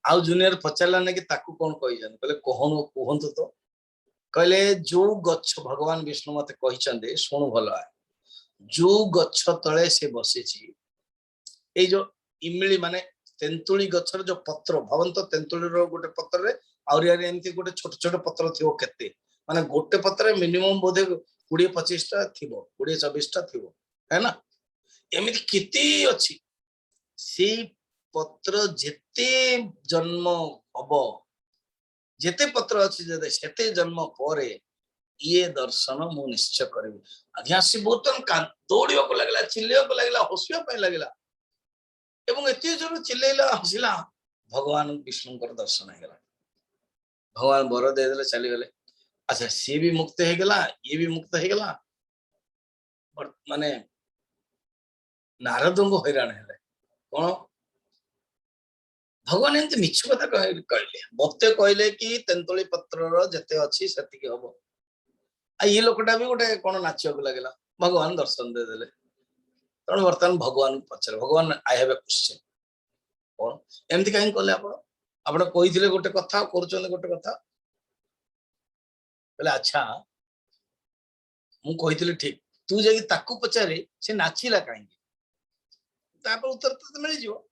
आउ जूनियर पचारला ने कि ताकू कोन कहि जन, कहले कहंतु तो। कहले जो गच्छ भगवान विष्णु मते कहिचंदे, सुनु भलो है, जो गच्छ तळे से बसेछि, ए जो इमली माने तेंतुली गच्छर जो पत्र, भवंत तेंतुली रो गोटे पत्र रे आउरी एमती गोटे छोट छोट पत्र थिवो, केते माने गोटे पत्र मिनिमम बोधे 20-25 टा थिवो, 20-24 टा थिवो, है ना? एमिति किति अछि। से पत्र जेते जन्म हबो, जेते पत्र अच्छी जदे सेते जन्म परे ये दर्शन मु निश्चय करिबी। आज्ञा से बहुत दौड़िया को लगला, चिल्लिया को लगला, हसिया पे लगला, एवं एते जोर चिल्लेला हसिला, भगवान विष्णु कर दर्शन हे गला। भगवान बर दे देले, चली गले। अच्छा सी भी मुक्त हे गला, ये भी मुक्त हे गला, माने नारद को हैरान हेले। कोन भगवान एमती मिछ कथा कहले, मते कहले कि तेंतुली पत्र जेते अच्छी सेतिक हबो। आ ये लोकटा भी गोटे कोन नाचिया को लागला, भगवान दर्शन दे देले। तण वर्तमान भगवान पचर, भगवान आई हैव ए क्वेश्चन, कोन एमती काहे कहले? आपण कहिथिले गोटे कथा, करूछन गोटे कथा। कहले अच्छा मु कहिथिले ठीक, तू जे ताकू पचारे से नाचिला काहे? तापर उत्तर तो मिल जिवो।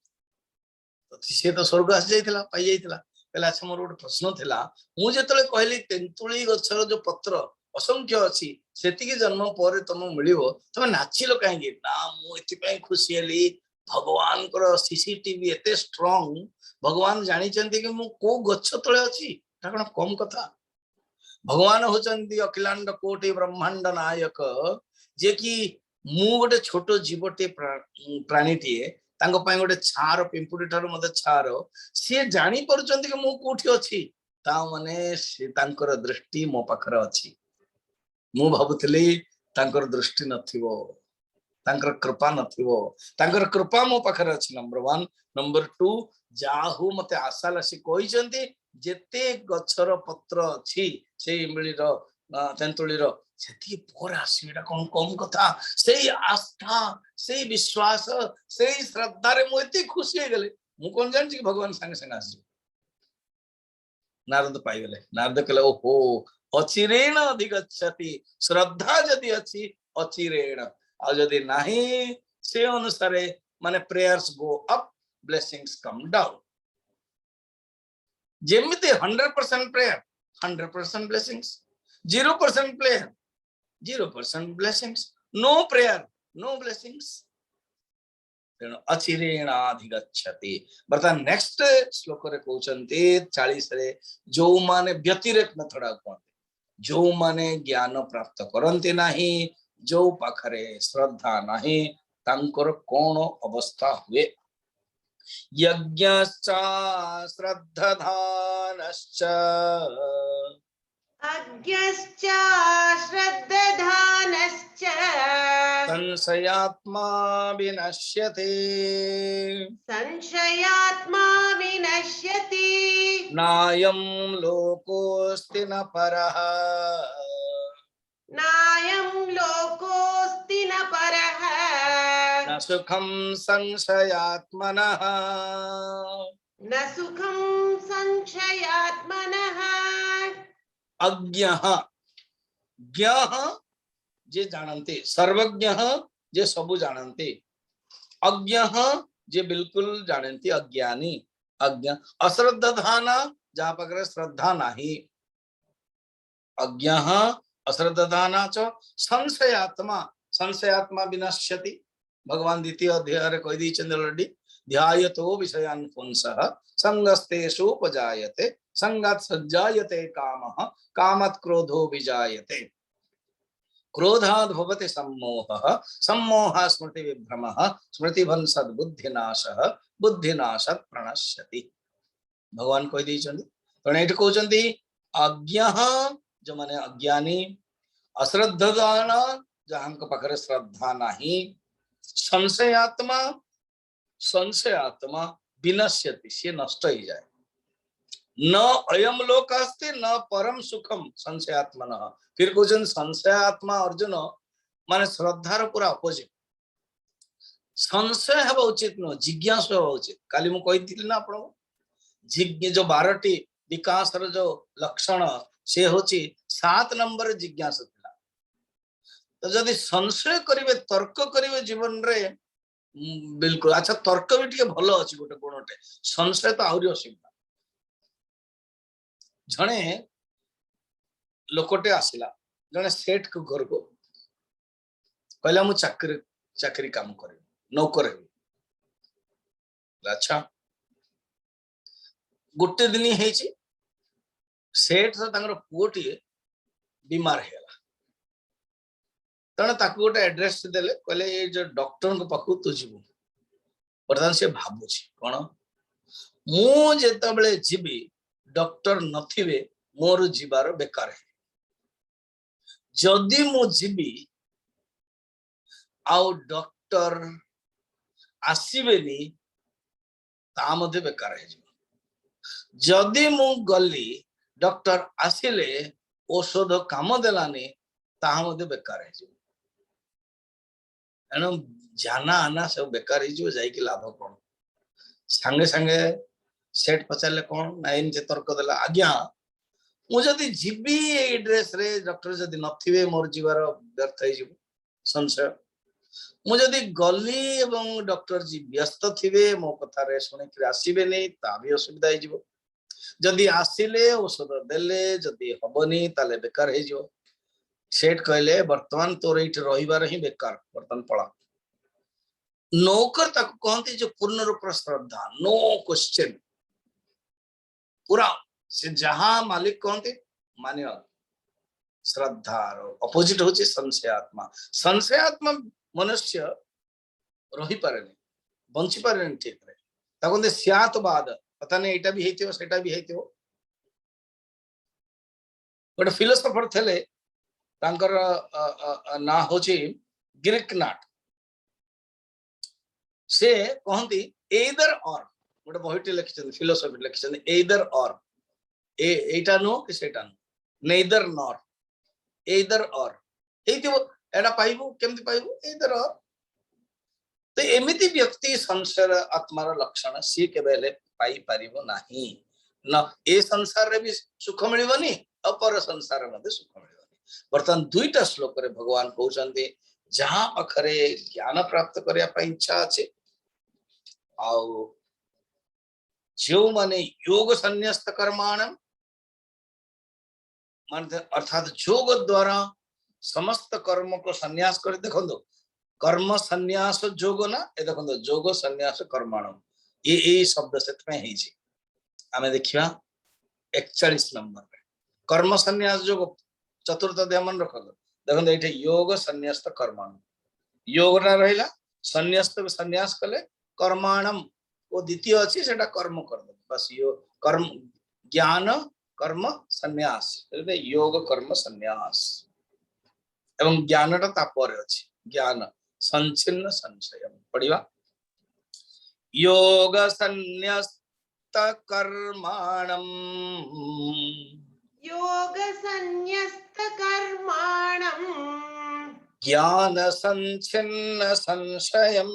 सी तो स्वर्ग आसी जाइथिला, पाई जाइथिला। कहले अच्छा मोर गोटे प्रश्न थिला, मु जेतले कहली तेंतुली गछर जो पत्र असंख्य अछि, सेतिके जन्म परे तुम मिलिबो, तुम नाचिलो काहे? ना मु एति पई खुशी हेली, भगवान कर सीसीटीवी एते स्ट्रांग, भगवान जानि चंती कि मु को गछ तळे अछि, ता कोन कम कथा। भगवान होचंती अखिलांड कोटि ब्रह्मांड नायक जे कि मु गोटे छोट जीवटे प्राणीटीए तांको पई गोटे छार पिंपुड़ी ठार मते छार सी जानी परुचंती कि मु कोठी अछि ता माने से तांकर दृष्टि मो पाखरे अछि मु भाबुतली तांकर दृष्टि नथिबो तांकर कृपा नथिबो तांकर कृपा मो पाखरे अछि नंबर 1 नंबर 2 जाहु मते आशा लासी कहिसंती जेते गछर पत्र अछि से इमलीर तेंतुलीर सेती पर आसीटा कोन कम कथा सेई आस्था सेई विश्वास सेई श्रद्धा रे मु एते खुशी हे गेले मु कोन जानछि कि भगवान संगे संगे आसी नारद पाई गेले नारद कहले ओहो अचिरेण अधिगच्छति श्रद्धा जदि अछि अचिरेण आ जदि नाही से अनुसारे माने prayers go up blessings come down जेमिति 100% prayer 100% blessings 0% prayer 0% blessings no prayer no blessings तेणु अचिरेणाधिगच्छति बर्तमान नेक्स्ट श्लोक रे कहउचंती 40 रे जो माने व्यतिरेक मेथड कहते जो माने ज्ञान प्राप्त करंती नाही जो पाखरे श्रद्धा नाही तांकर कोन अवस्था हुए यज्ञश्च श्रद्धधानश्च अज्ञश्च श्रद्धधानश्च संशयात्मा विनश्यते संशयात्मा विनश्यति नायं लोकोऽस्ति न परः नायं लोकोऽस्ति न परः न सुखं संशयात्मनः न सुखं संशयात्मनः अज्ञः ज्ञः जे जानते सर्वज्ञः जे सबु जानते अज्ञः जे बिल्कुल जानते अज्ञानी अज्ञ अश्रद्धाना जहाँ पाखरे श्रद्धा नाही अज्ञः अश्रद्धाना च संशयात्मा विनश्यति भगवान द्वितीय अध्याय रे कहि दैछन ऑलरेडी ध्यायतो विषयान् पुंसः संगस्तेषुपजायते संगात् सज्जायते कामः कामात् क्रोधो विजायते क्रोधाद् भवति सम्मोहः सम्मोहः स्मृति विभ्रमः स्मृतिभंसद् बुद्धिनाशः बुद्धिनाशात् प्रणश्यति भगवान कहि दैछन तणे एठी कहउचंती अज्ञः जो माने अज्ञानी अश्रद्धान जहांक पाखरे श्रद्धा नाही संशयात्मा संशयात्मा विनश्यति से नष्ट हो जाए न अयम लोक अस्ति न परम सुखम संशयात्मनः फिर कहउचन संशयात्मा अर्जुन माने श्रद्धार पूरा अपोजिट संशय हेबा उचित न जिज्ञासा हेबा उचित काली मु कहिथिली ना आपण जिज्ञ जो 12टी विकास रो जो लक्षण से होची 7 नंबर जिज्ञासा थिला तो जदि संशय करिवे तर्क करिवे जीवन रे बिल्कुल अच्छा तर्क भी टिके भलो अछि गोटे गुणटे संशय तो आउरी असुविधा जणे लोकटे आसिला जणे सेठ को घर को कहला मु चाकरी काम करे नौकर है अच्छा गोटे दिन है सेठ तांगर पुओटी बीमार है तेना ताकू गोटे एड्रेस देले कहले ये जो डॉक्टर को पाखु तू जीवु बर्तमान से भाबुची कोन मु जेतबेले जीबी डॉक्टर नथिबे मोर जीवार बेकार है जदि मु जीबी आउ डॉक्टर आसीबेनी ता मध्ये बेकार है जदि मु गली डॉक्टर आसिले औषध काम देलानी ता मध्ये बेकार है एणु जाना आना सब बेकार हो जाए लाभ कौन सांगे सांगे सेठ पचारे कौन ना एमती तर्क देला आज्ञा मुझे जीवी ड्रेस रे डॉक्टर जदि नथिबे मोर जीवार व्यर्थ हो संशय मुझे गली एवं डॉक्टर जी व्यस्त थिबे मो कथा रे सुनिक आसीबे नहीं ता भी असुविधा हो जदि आसिले औषध देले जदि हबनी ताले बेकार हो सेठ कहले वर्तमान तोर ये रहीबार ही बेकार वर्तमान पड़ा नौकर ताको कहते जो पूर्ण रूप श्रद्धा नो क्वेश्चन पूरा से जहां मालिक कहते मानिया श्रद्धार अपोजिट होची संशयात्मा। संशयात्मा मनुष्य रही पारे बंची पारे ठीक रे ताको दे स्यातवाद पता नहीं एटा भी हेतियो सेटा भी हेतियो। गोटे फिलोसोफर थेले तांकर ना होची ग्रीकनाट से कहती एदर और गोटे बहिटी लिखिछन फिलोसोफी लिखिछन एदर और एटा नो कि सेटा नो नेदर नॉट एदर और हेतियो एटा पाइबो केमति पाइबो एदर और। तो एमिति व्यक्ति संसार आत्मार लक्षण सी केबेले पाई पारिबो नाही न ए संसार रे भी सुख मिलिबनी अपर संसार मध्ये सुख मिलिबनी। वर्तमान दुईटा श्लोक रे भगवान कहउचंती जहां अखरे ज्ञान प्राप्त करिया पई इच्छा अछि आउ जो माने योग संन्यास्त कर्माणम माने अर्थात योग द्वारा समस्त कर्म को संन्यास कर देखो कर्म संन्यास योग ना ए देखो योग संन्यास कर्माणम ये शब्द से आमे देखिया 41 नंबर में कर्म संन्यास योग चतुर्थ अध्याय मन रख देखो ये योग संन्यास्त कर्माणम योग ना रहिला संन्यास्त संन्यास कले कर्माणम वो द्वितीय अच्छी सेटा कर्म कर दे बस यो कर्म ज्ञान कर्म संन्यास योग कर्म संन्यास एवं ज्ञानटा तापर अछि ज्ञान संचिन्न संशय पढ़िबा योग संन्यस्त कर्माणम योग संन्यस्त कर्माणम ज्ञान संचिन्न संशयम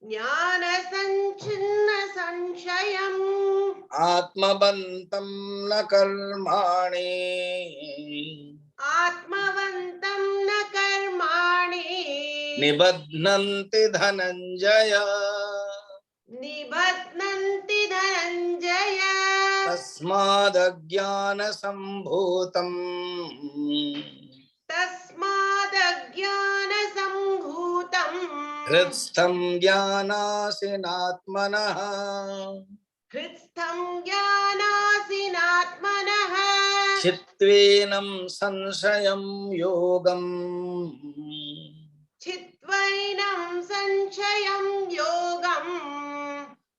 ज्ञान संचिन्न संशयम् आत्मवन्तं न कर्माणि आत्मवन्तं न कर्माणि निबध्नन्ति धनञ्जय निबध्नन्ति धनञ्जय तस्मादज्ञानसम्भूतम् तस्मादज्ञानसम्भूतम् हृत्स्थं ज्ञानासिनात्मनः हृत्स्थं ज्ञानासिनात्मनः चित्त्वेनं संशयं योगम् चित्वैनं संशयं योगम्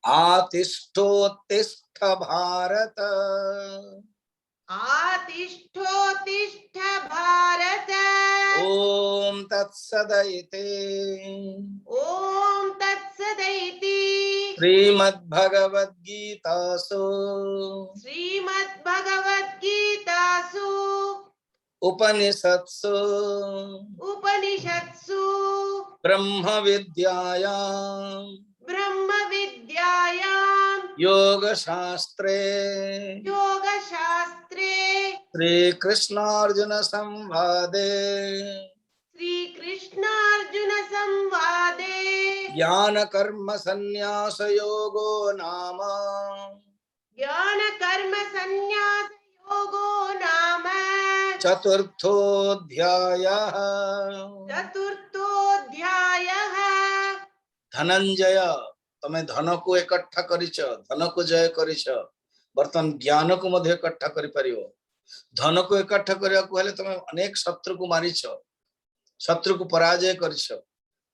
आतिष्ठोत्तिष्ठ भारत आतिष्ठोत्तिष्ठ भारत ओम तत्सदिति ओम तत्सदिति श्रीमद्भगवद्गीतासु श्रीमद्भगवद्गीतासु उपनिषत्सु उपनिषत्सु ब्रह्मविद्यायां ब्रह्मविद्यायां योगशास्त्रे योगशास्त्रे श्रीकृष्णार्जुन संवादे श्रीकृष्णार्जुन संवादे ज्ञान कर्म संन्यास योगो नाम ज्ञान कर्म संन्यास योगो नाम चतुर्थोऽध्यायः चतुर्थोऽध्यायः धनंजय तमे धन को इकट्ठा करिछ धन को जय करिछ वर्तमान ज्ञान को मध्य इकट्ठा करि परियो धन को इकट्ठा करिया को हेले तमे अनेक शत्रु को मारिछ शत्रु को पराजय करिछ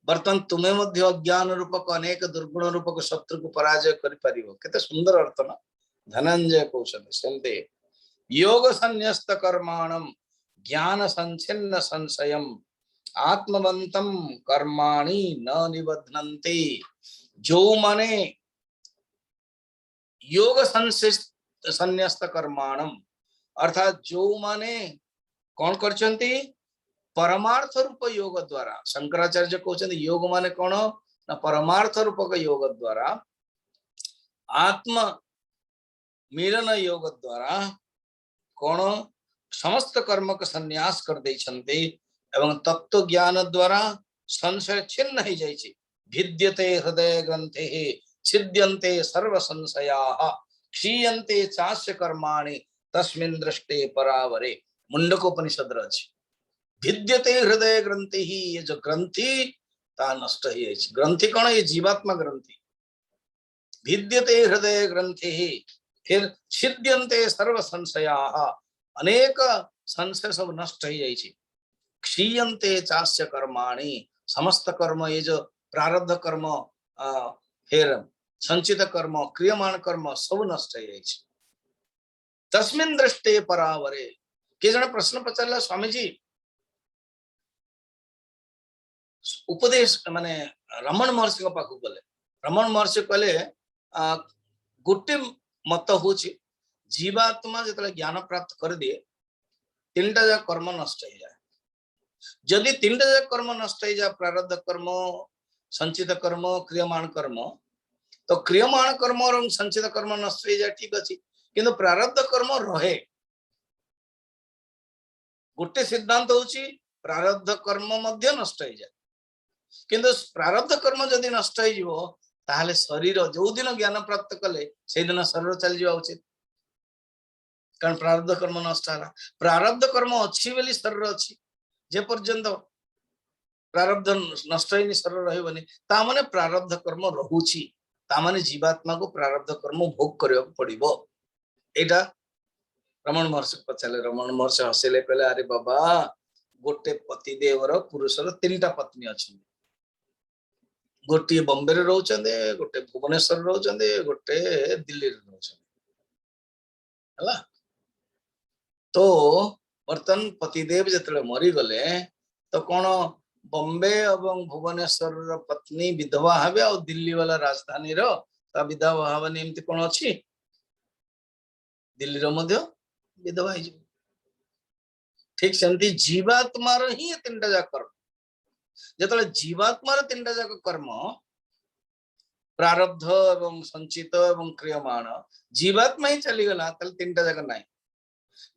वर्तमान तुमे मध्य अज्ञान रूपक अनेक दुर्गुण रूपक शत्रु को पराजय करि परियो केते सुंदर अर्थ ना धनंजय कौशल सेंते योग संन्यस्त कर्माणम ज्ञान संचिन्न संशयम आत्मवंतम कर्माणि न निबध्नन्ति जो माने योग संन्यस्त कर्माणम अर्थात जो माने कौन करचंती परमार्थ रूप योग द्वारा शंकराचार्य कहते योग माने कौन ना परमार्थ रूपक योग द्वारा आत्म मिलन योग द्वारा कौन समस्त कर्म का संन्यास कर देछन्ते एवं तत्व ज्ञान द्वारा संशय छिन्न हो जाइछि भिद्यते हृदय ग्रंथे छिद्यन्ते सर्व संशयाः क्षीयन्ते चास्य कर्माणि तस्मिन् दृष्टे परावरे मुंडकोपनिषद रचि भिद्यते हृदय ग्रंथि ये जो ग्रंथि ता नष्ट हो जाइछि ग्रंथि कौन ये जीवात्मा ग्रंथि भिद्यते हृदय ग्रंथि फिर छिद्यन्ते सर्व संशयाः अनेक संशय सब नष्ट हो जाइए। क्षीयन्ते चास्य कर्माणि, समस्त कर्म ये जो प्रारब्ध कर्म फिर संचित कर्म क्रियमाण कर्म सब नष्ट हो जाइए। तस्मिन् दृष्टे परावरे। किए जन प्रश्न पचारा स्वामी जी उपदेश माने रमण महर्षि पाखु गले। रमण महर्षि कहले गोटे मत हूँ जीवात्मा जो ज्ञान प्राप्त कर दिए तीन टा कर्म नष्ट हो जाए। जदि तीन टा कर्म नष्ट हो जाए प्रारब्ध कर्म संचित कर्म क्रियमाण कर्म, तो क्रियमाण कर्म और संचित कर्म नष्ट हो जाए ठीक अच्छे, किंतु प्रारब्ध कर्म रहे। गोटे सिद्धांत होची प्रारब्ध कर्म मध्य नष्ट हो जाए, किंतु प्रारब्ध कर्म जदि नष्ट हो ताहले शरीर जो दिन ज्ञान प्राप्त कले से दिन शरीर चल जावा उचित, कारण प्रारब्ध कर्म नष्ट है। प्रारब्ध कर्म अच्छी बोली शरीर अच्छी, जे पर्यंत प्रारब्ध नष्ट होनी शरीर रही ताने प्रारब्ध कर्म रहुची, ताने जीवात्मा को प्रारब्ध कर्म भोग करने पड़ो। यहाँ रमण महर्षि पचारे, रमण महर्षि हसिले कहले अरे बाबा गोटे पतिदेवर पुरुषर तीन टा पत्नी अच्छी, गोटे बॉम्बे रे रहउचंदे, गोटे भुवनेश्वर रहउचंदे, गोटे दिल्ली रे रहउचंदे हला। तो बर्तन पतिदेव जतले मरी गले तो कौन बॉम्बे एवं भुवनेश्वर रो पत्नी विधवा हबे और दिल्ली वाला राजधानी रो ता विधवा हबनी एमती कोन अछि? दिल्ली रो मध्य विधवा ही। ठीक सेमती जीवात्मार ही तीनटा जा कर्म, जतले जीवात्मार तीनटा जा कर्म प्रारब्ध एवं संचित एवं क्रियमाण जीवात्मा ही चली गला तले तीनटा जाक नाही।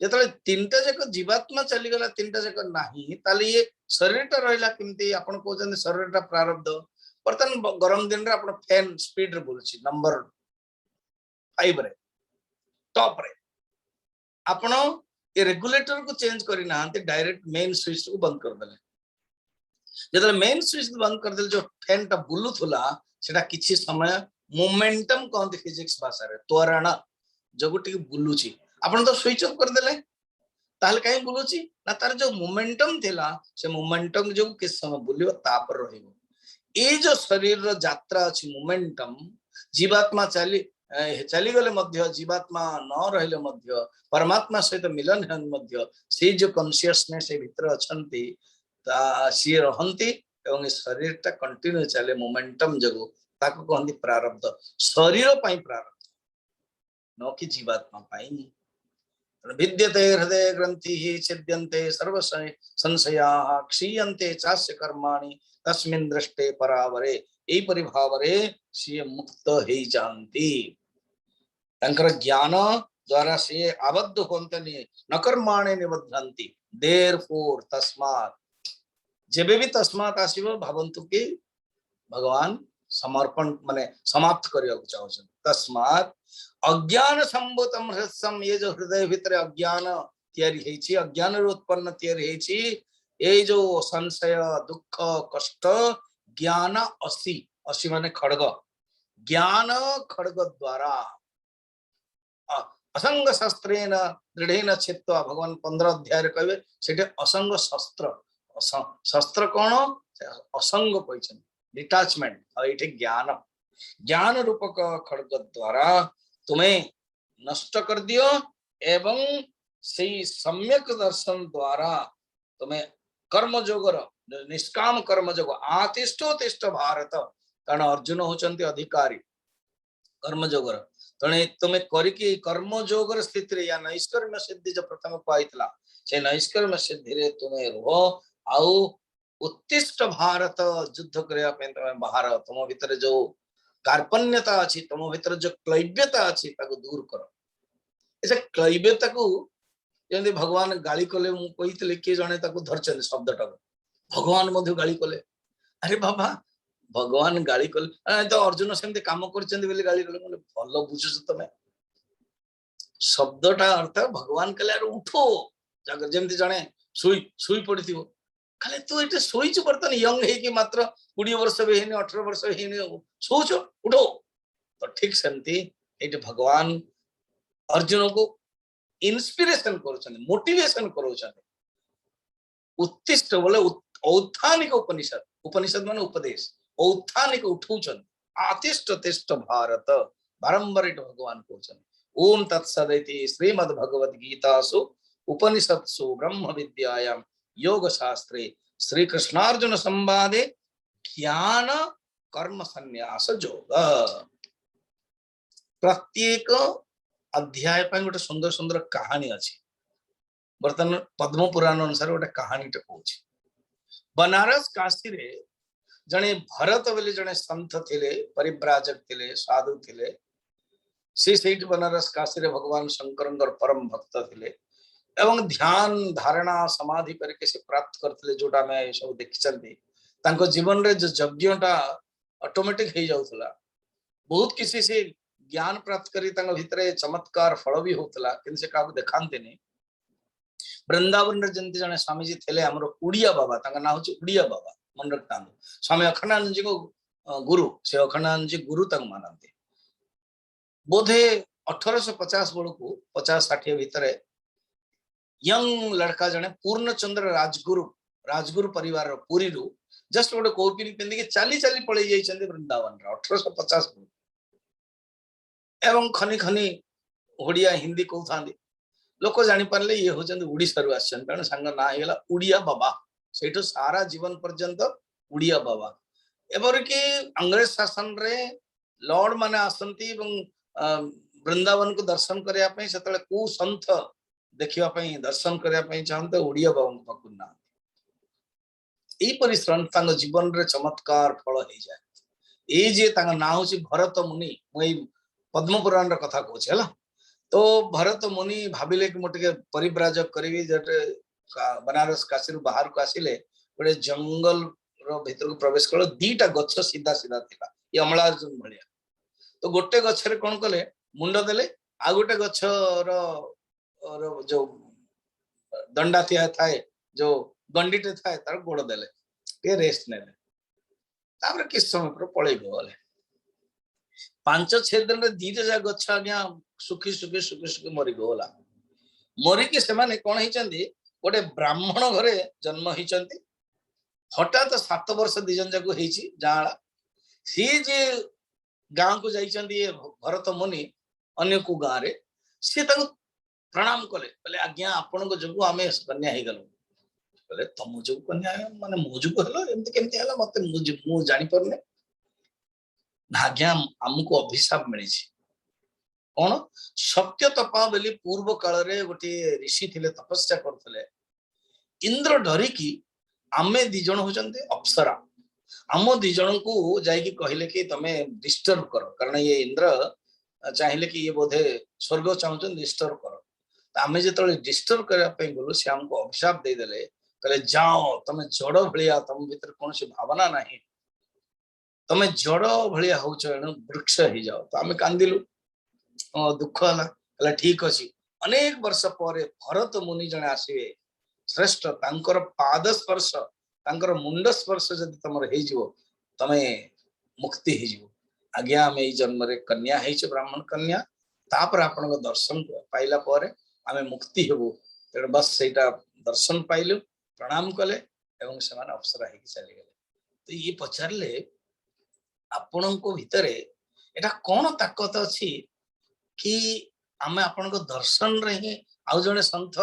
जतले तीनटा जाक जीवात्मा चली गला तीनटा जाक नाही ताले ये शरीरटा रहिला किमती? आपण कहउछन शरीरटा प्रारब्ध। बर्तन गरम दिन रे आपण फैन स्पीड रे बोलछि नंबर 5 रे टॉप रे आपण ये रेगुलेटर को चेंज करी ना डायरेक्ट मेन स्विच को बंद कर देले। जतले मेन स्विच बंद कर देले जो फैन टा बुलुथुला सेटा किछि समय मोमेंटम कहते फिजिक्स भाषा रे त्वरण जो गोटे बुलुची आपण तो स्विच ऑफ कर देले ताहले काहे बुलुची ना तार जो मोमेंटम थिला से मोमेंटम जो किस समय बुलियो तापर रहिबो। ए जो शरीर रो यात्रा अछि मोमेंटम जीवात्मा चली गले मध्य जीवात्मा न रहिले मध्य परमात्मा सहित मिलन है मध्य से जो कॉन्शियसनेस ए भीतर अछंती ता सी रहंती एवं शरीर ता कंटिन्यू चले मोमेंटम जगो ताको कहंती प्रारब्ध। शरीर पई प्रारब्ध न कि जीवात्मा पई। विद्यते हृदय ग्रंथि छिद्यन्ते सर्व संशयाः क्षीयन्ते चास्य कर्माणि तस्मिन् दृष्टे परावरे। एई परिभावरे से मुक्त हेई जानती तंकर ज्ञान द्वारा से आबद्ध होंतनि न कर्माणि निबद्धन्ति। देयरफॉर तस्मात् जेबे भी तस्मात् आसीबो भावन्तु कि भगवान समर्पण माने समाप्त करिया चाहछन। तस्मात् अज्ञान संभूतम हृदयम ये जो हृदय भीतर अज्ञान तैयारी हेछि अज्ञान रो उत्पन्न तैयारी हेछि ए जो संशय दुख कष्ट ज्ञान असी असी माने खड्ग ज्ञान खड्ग द्वारा असंग शस्त्रेण दृढ़ेन छित्त्वा भगवान 15 अध्याय रे कहबे सेटे असंग शस्त्र शस्त्र कोन असंग कहछन डिटैचमेंट और ये ज्ञान ज्ञान रूपक खड्ग द्वारा तुम्हें नष्ट कर दियो एवं से सम्यक दर्शन द्वारा तुम्हें कर्म जोगर निष्काम कर्म जोग आतिष्ठोतिष्ठ भारत कारण अर्जुन होचंती अधिकारी कर्म जोगर तणे तुम्हें करिकी कर्म जोगर स्थिति या नैष्कर्म्य सिद्धि जो प्रथम कहला से नैष्कर्म्य सिद्धि रे तुम्हें रहो आउ उत्तिष्ठ भारत युद्ध करया पे तुम्हें बाहर तुम भीतर जो कार्पण्यता अच्छी तुम भीतर जो क्लैब्यता अच्छी ताको दूर करो। ऐसे क्लैब्यता को जंदे भगवान गाली कले मु कहितले के जणे ताको धरचन शब्दटा भगवान मध्य गाली कले अरे बाबा भगवान गाली कले तो अर्जुन सेमते काम करचंदी बेले गाली कले बोले भलो बुझुछ तमे शब्दटा अर्थ भगवान कले अरे उठो जागर जेमती जणे सुई पड़िथिबो खाली तू एटे सोईच बर्तन यंग है कि मात्र 20 वर्ष भी हेने 18 वर्ष हेने सोच उठो तो ठीक सेमती एटे भगवान अर्जुन को इन्स्पिरेशन करूछन मोटिवेशन करूछन उत्तिष्ठ बोले औत्थानिक उपनिषद उपनिषद माने उपदेश औत्थानिक उठौछन आतिष्ठ तिष्ठ भारत बारंबार एट भगवान कहउछन ओम तत्सदिति श्रीमद् भगवद गीतासु उपनिषत्सु ब्रह्म विद्यायां योग शास्त्रे श्री कृष्णार्जुन संवादे ज्ञान कर्म संन्यास योग प्रत्येक अध्याय पर गोटे सुंदर सुंदर कहानी अच्छी बर्तमान पद्म पुराण अनुसार गोटे कहानी टे कहूँ बनारस काशी रे जने भरत बोले जने संत थिले परिव्राजक थिले साधु थिले से बनारस काशी रे भगवान शंकर परम भक्त थिले एवं ध्यान धारणा समाधि करके से प्राप्त करथिले जोटा मैं सब देखिचंती तांको जीवन रे जो यज्ञटा ऑटोमेटिक हो जाउथला बहुत किसी से ज्ञान प्राप्त करी तांको भितरे चमत्कार फल भी होतला किन से काको देखांते नहीं वृंदावन रे जंती जने स्वामी जी थेले हमरो उड़िया बाबा तांका ना होची उड़िया बाबा मन रखतांदो स्वामी अखंडानंद जी को गुरु से अखंडानंद जी गुरु तक मानते बोधे 1850 बेलू 50-60 भितर यंग लड़का जने पूर्णचंद्र राजगुरु परिवार पुरी रु जस्ट गोटे कौपिन पिंधि चली चली पलि जाइछन्ते वृंदावन 1850 एवं खनी खनी ओडिया हिंदी कहता लोक जानी पारले ये होचंते उड़ीसा रु आछन कारण संग ना हेला उड़िया बाबा सेठो सारा जीवन पर्यंत उड़िया बाबा एबर कि अंग्रेज शासन रे लॉर्ड माने आसंती एवं वृंदावन को दर्शन करया पई सेतले को संत देखिया पई दर्शन करया पई चाहते उड़िया बाबा पकुना एई परिश्रम तांग जीवन रे चमत्कार फल हो जाए ए जे तांग ना होची भरत मुनि मई पद्म पुराण रे कथा कहूछ हला तो भरत मुनि भाबिले कि मोटे परिव्राजक करी जटे बनारस काशी रु बाहर को आसिले गोटे जंगल रो भीतर को प्रवेश कलो दीटा गच्छ सीधा सीधा थिला ये अमलार्जुन भलिया तो गोटे गच्छरे कोन कले मुंड देले आ गोटे गच्छ रो जो दंडा थिया थाए जो गंडीटे थाए तार गोड़ देले ते रेस्ट नेले तापर किस समय पर पळै गले 5-6 दिन रे दीटा जा गच्छ आज्ञा सुखी सुखी सुखी सुखी मरी गला मरी के से माने कोन हिचंदी गोटे ब्राह्मण घरे जन्म हिचंती हठात 7 वर्ष दिजन जाको हिची जाळा सी जे गांव को जाइचंदी भरत मुनि अन्य को गां रे से ताको प्रणाम कले बोले आज्ञा आपण को जगु आमे कन्या हे गलो बोले तुम जो कन्या माने मो जो हलो एमते केमते हला मते मु जानि परने आज्ञा हमको अभिशाप मिली कौन सत्य तपा बोली पूर्व काल रे गोटे ऋषि थिले तपस्या करथले इंद्र डरी की आमे दिजन होचंते अप्सरा आम दिजन को जाई कहले कि तमे डिस्टर्ब करो कारण ये इंद्र चाहिले कि ये बोधे स्वर्ग चाहछन डिस्टर्ब करो आमे जेतले डिस्टर्ब करया पे बोलो से हमको अभिशाप दे देले कहले जाओ तमे जड़ भलिया तम भीतर कौन से भावना नहीं तमे जड़ भलिया होछ एणु वृक्ष ही जाओ तो आमे कांदिलु दुख हला ठीक अछि अनेक वर्ष पर भरत मुनि जने आसीबे श्रेष्ठ तांकर पाद स्पर्श तांकर मुंड स्पर्श जदि तमर हे जिवो तमे मुक्ति हे जिवो आज्ञा हम ए जन्म रे कन्या हेछ ब्राह्मण कन्या तापर आपण को दर्शन पाइला पर आमे मुक्ति हेबो तेण बस सेटा दर्शन पाइलु प्रणाम कले एवं समान अप्सरा हे चली गेले तो ये पचारले आपण को भितरे एटा कोन ताकत अछि कि आमे आपण को दर्शन रे ही आउ जने संत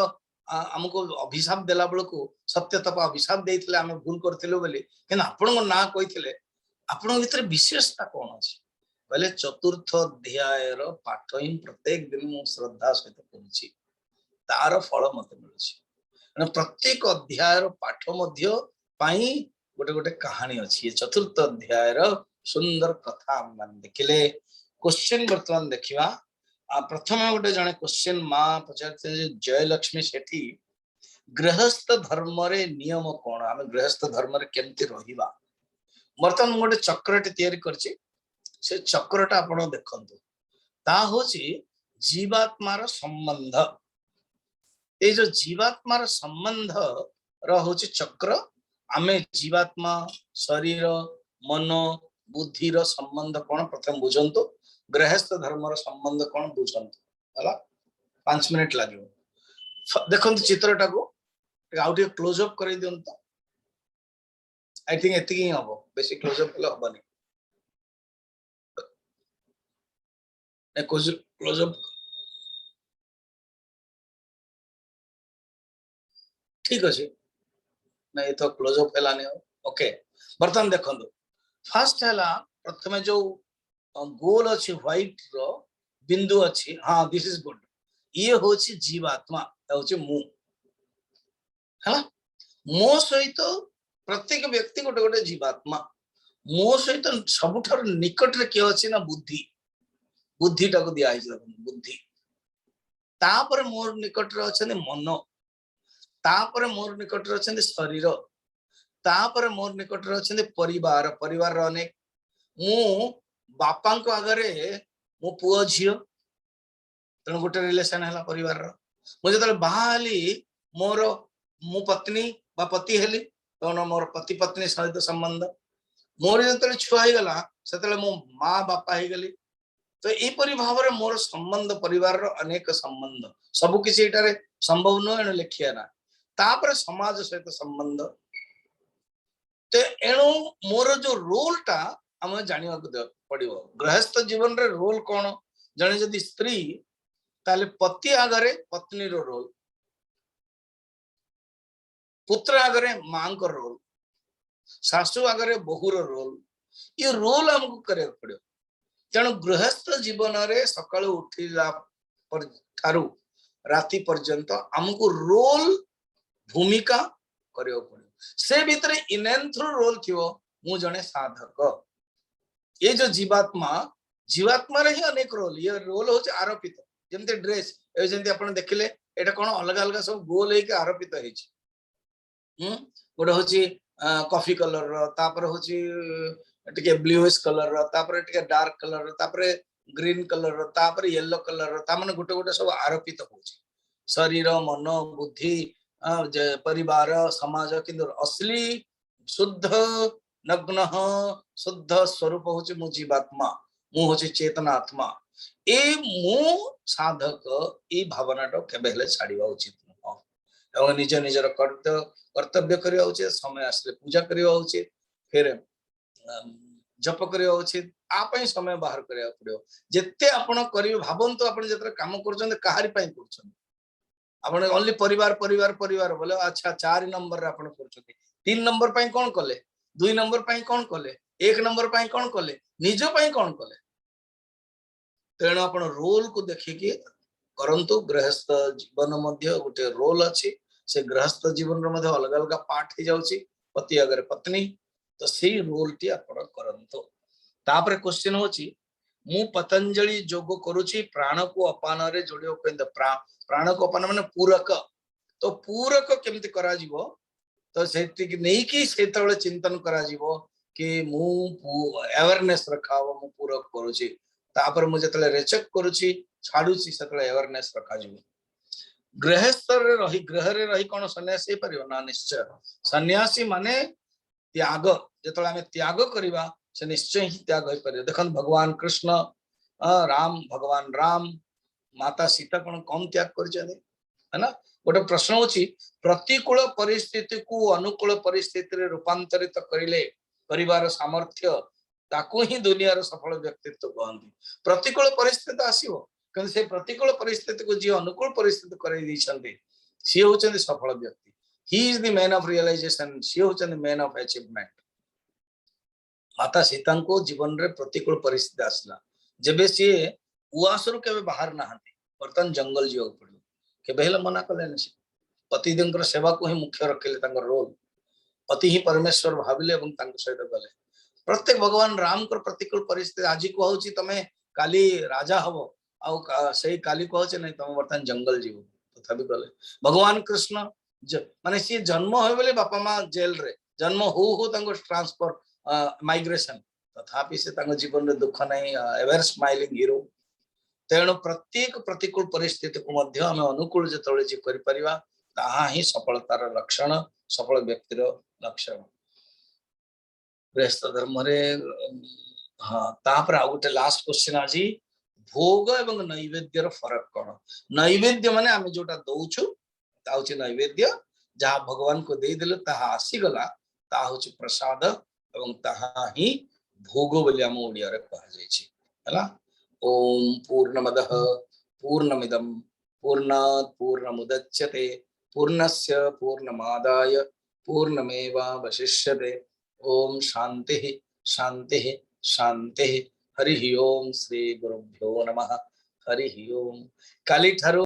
हमको अभिशाप देला बेल को सत्य तपा अभिशाप देइथिले आमे भूल करथिलो बोली किन आपण को ना कहिथिले आपण भितर विशेषता कोन अछि बोले चतुर्थ अध्याय रो पाठ ही प्रत्येक दिन मु श्रद्धा सहित पढुछि तार फल मते मिलुछि प्रत्येक अध्याय रो पाठ मध्य पाई गोटे गोटे कहानी अछि चतुर्थ अध्याय रो सुंदर कथा हम देखिले क्वेश्चन वर्तमान देखिवा प्रथम गोटे जने क्वेश्चन मां पचारते जयलक्ष्मी सेठी गृहस्थ धर्म रे नियम कोन आमे गृहस्थ धर्म रे केमति रहिबा वर्तमान गोटे चक्रटी तयारी करछि से चक्रटा आपण देखंतु ता होछि जीवात्मार संबंध ए जो जीवात्मार संबंध र होछि चक्र आमे जीवात्मा शरीर मन बुद्धि रो संबंध कोन प्रथम बुझंतु गृहस्थ धर्म रो संबंध कोन बुझंतु हला 5 मिनिट लगे देखो चित्रटा को आउ टे क्लोज अप कर दिंत आई थिंक एति ही हम बेसी क्लोज अप हबनी क्लोज अप ठीक अच्छे ना ये तो क्लोज अप है ओके बर्तमान देखो फास्ट है प्रथम जो गोल अच्छी व्हाइट रो बिंदु अच्छी हाँ दिस इज गुड ये हूँ जीवात्मा हूँ मु है मो सहित प्रत्येक व्यक्ति गोटे गोटे जीवात्मा मो सहित सबुठार निकट रे किए अच्छी ना बुद्धि बुद्धिटा को दिया बुद्धि तापर मोर निकट रे अच्छे मन तापर मोर निकट रे अच्छे शरीर तापर मोर निकट रे अच्छे परिवार परिवार अनेक मु बापा को आगे मो पुओ झील तेणु गोटे रिलेशन है परिवार मुझे बाहली मोर मो पत्नी बा पति हेली तेणु मोर पति पत्नी सहित संबंध मोर जो छुआ हो गला से मो माँ बापा हो गली तो यहपरी भाव में मोर संबंध परिवार अनेक संबंध सबकि संभव नुह लिखिए ना तापर समाज सहित संबंध तो एणु मोर जो रोल टा आम जाना पड़ो गृहस्थ जीवन रे रोल कौन जने जदि स्त्री ताले पति आगरे पत्नी रो रोल पुत्र आगरे मां को रोल सासू आगरे बहुर रोल ये रोल हमको करे पड़ो तेणु गृहस्थ जीवन रे सकाळ उठिला ठारू राति पर्यंत हमको रोल भूमिका करियो पड़ो से भीतर इनेंथ्रो रोल थियो मु जने साधक ये जो जीवात्मा जीवात्मा रे ही अनेक रोल ये रोल होचे आरोपित जेमते ड्रेस ए जेमते आपण देखिले एटा कोन अलग अलग सब गोल हे के आरोपित हे छी गोटे होची कॉफी कलर रो तापर होची टिके ब्लूइश कलर रो तापर टिके डार्क कलर रो तापर ग्रीन कलर रो तापर येलो कलर रो ता माने गोटे गोटे सब आरोपित होची शरीर मन बुद्धि परिवार समाज किंतु असली शुद्ध नग्न शुद्ध स्वरूप होची मु जीवात्मा मु होची चेतना आत्मा ए मु साधक ए भावनाटा केबेले छाड़िबा उचित नुह एवं निज निजर कर्तव्य करिया उचित समय आसले पूजा करिया उचित फिर जप करिया उचित आपई समय बाहर करिया पड़ियो जेते आपण करियो भाबंतो आपण जेतरे काम करछन काहारी पई करछन आपण ओनली परिवार परिवार परिवार बोले अच्छा 4 नंबर रे आपण करछथि 3 नंबर पई कोन कले 2 नंबर पई कोन कले 1 नंबर पई कोन कले निज पई कोन कले तेणु आपण रोल को देखिकी करंतु गृहस्थ जीवन मध्य गोटे रोल अच्छी से गृहस्थ जीवन रे मध्य अलग अलग पार्ट ही जाउची पति अगर पत्नी तो सेही रोल टी आपण करंतु तापर क्वेश्चन होची मु पतंजलि जोग करूची प्राण को अपान रे जोडियो केंद प्राण को अपान माने पूरक तो पूरक केमति करा जीवो तो सेति कि नहीं कि सेतळे चिंतन करा जीवो कि मु अवेयरनेस रखाव मु पूरक करूची तापर मु जतले रेचेक करूची छाडुची सेतळे अवेयरनेस रखा जीवो गृहस्थ रे रही गृह रे रही कोन सन्यासी परियो ना निश्चय सन्यासी माने त्याग जतले हमें त्याग करिवा से निश्चय ही त्याग होई परियो देखन भगवान कृष्ण राम भगवान राम माता सीता कोन कम त्याग करछने है ना गोटे प्रश्न होची प्रतिकूल परिस्थिति को अनुकूल परिस्थिति रे रूपांतरित करिले परिवार सामर्थ्य ताकू ही दुनिया रो सफल व्यक्तित्व कहंती प्रतिकूल परिस्थिति आसीबो किंतु से प्रतिकूल परिस्थिति को जी अनुकूल परिस्थिति करै दैछन्ते सी होचन्ते सफल व्यक्ति he is the man of realization सी होचन्ते मैन ऑफ अचीवमेंट माता सीता को जीवन रे प्रतिकूल परिस्थिति आसला जेबे सी उआसरु केबे बाहर नाहंती बर्तन जंगल जीव पड़ो केबे हेला मना कले न पति देंकर सेवा को ही मुख्य रखले तांकर रोल पति ही परमेश्वर भाबिले एवं तांकर सहित गले प्रत्येक भगवान राम को प्रतिकूल परिस्थिति आज कहूची तमे काली राजा हबो आ सही काली कहूचे नहीं तमे बर्तन जंगल जीव तथापि गले भगवान कृष्ण माने सी जन्म होय बोले बापा मां जेल रे जन्म हो तांको ट्रांसफर माइग्रेशन तथापि से तांको जीवन रे दुख नहीं एवर स्माइलिंग हीरो तेणु प्रत्येक प्रतिकूल परिस्थिति को मध्य हमें अनुकूल जतले जे करि परिबा ताहा ही सफलतार लक्षण सफल व्यक्तिर लक्षण गृहस्थ धर्म रे हाँ तापर आ गोटे लास्ट क्वेश्चन आज भोग एवं नैवेद्यर फरक कौन नैवेद्य माने आम जोटा दौचु ताउची नैवेद्य जहाँ भगवान को दे देले ताहा आसीगला ताहा होची प्रसाद एवं ताहा ही भोग बोली आम ओडिया रे कहा जायछि हला ओम पूर्णमदः पूर्णमिदं पूर्णात् पूर्णमुदच्यते पूर्णस्य पूर्णमादाय पूर्णमेवावशिष्यते ओम शांति शांति शांति हरि ओम श्री गुरुभ्यो नमः हरि ओम काली ठारू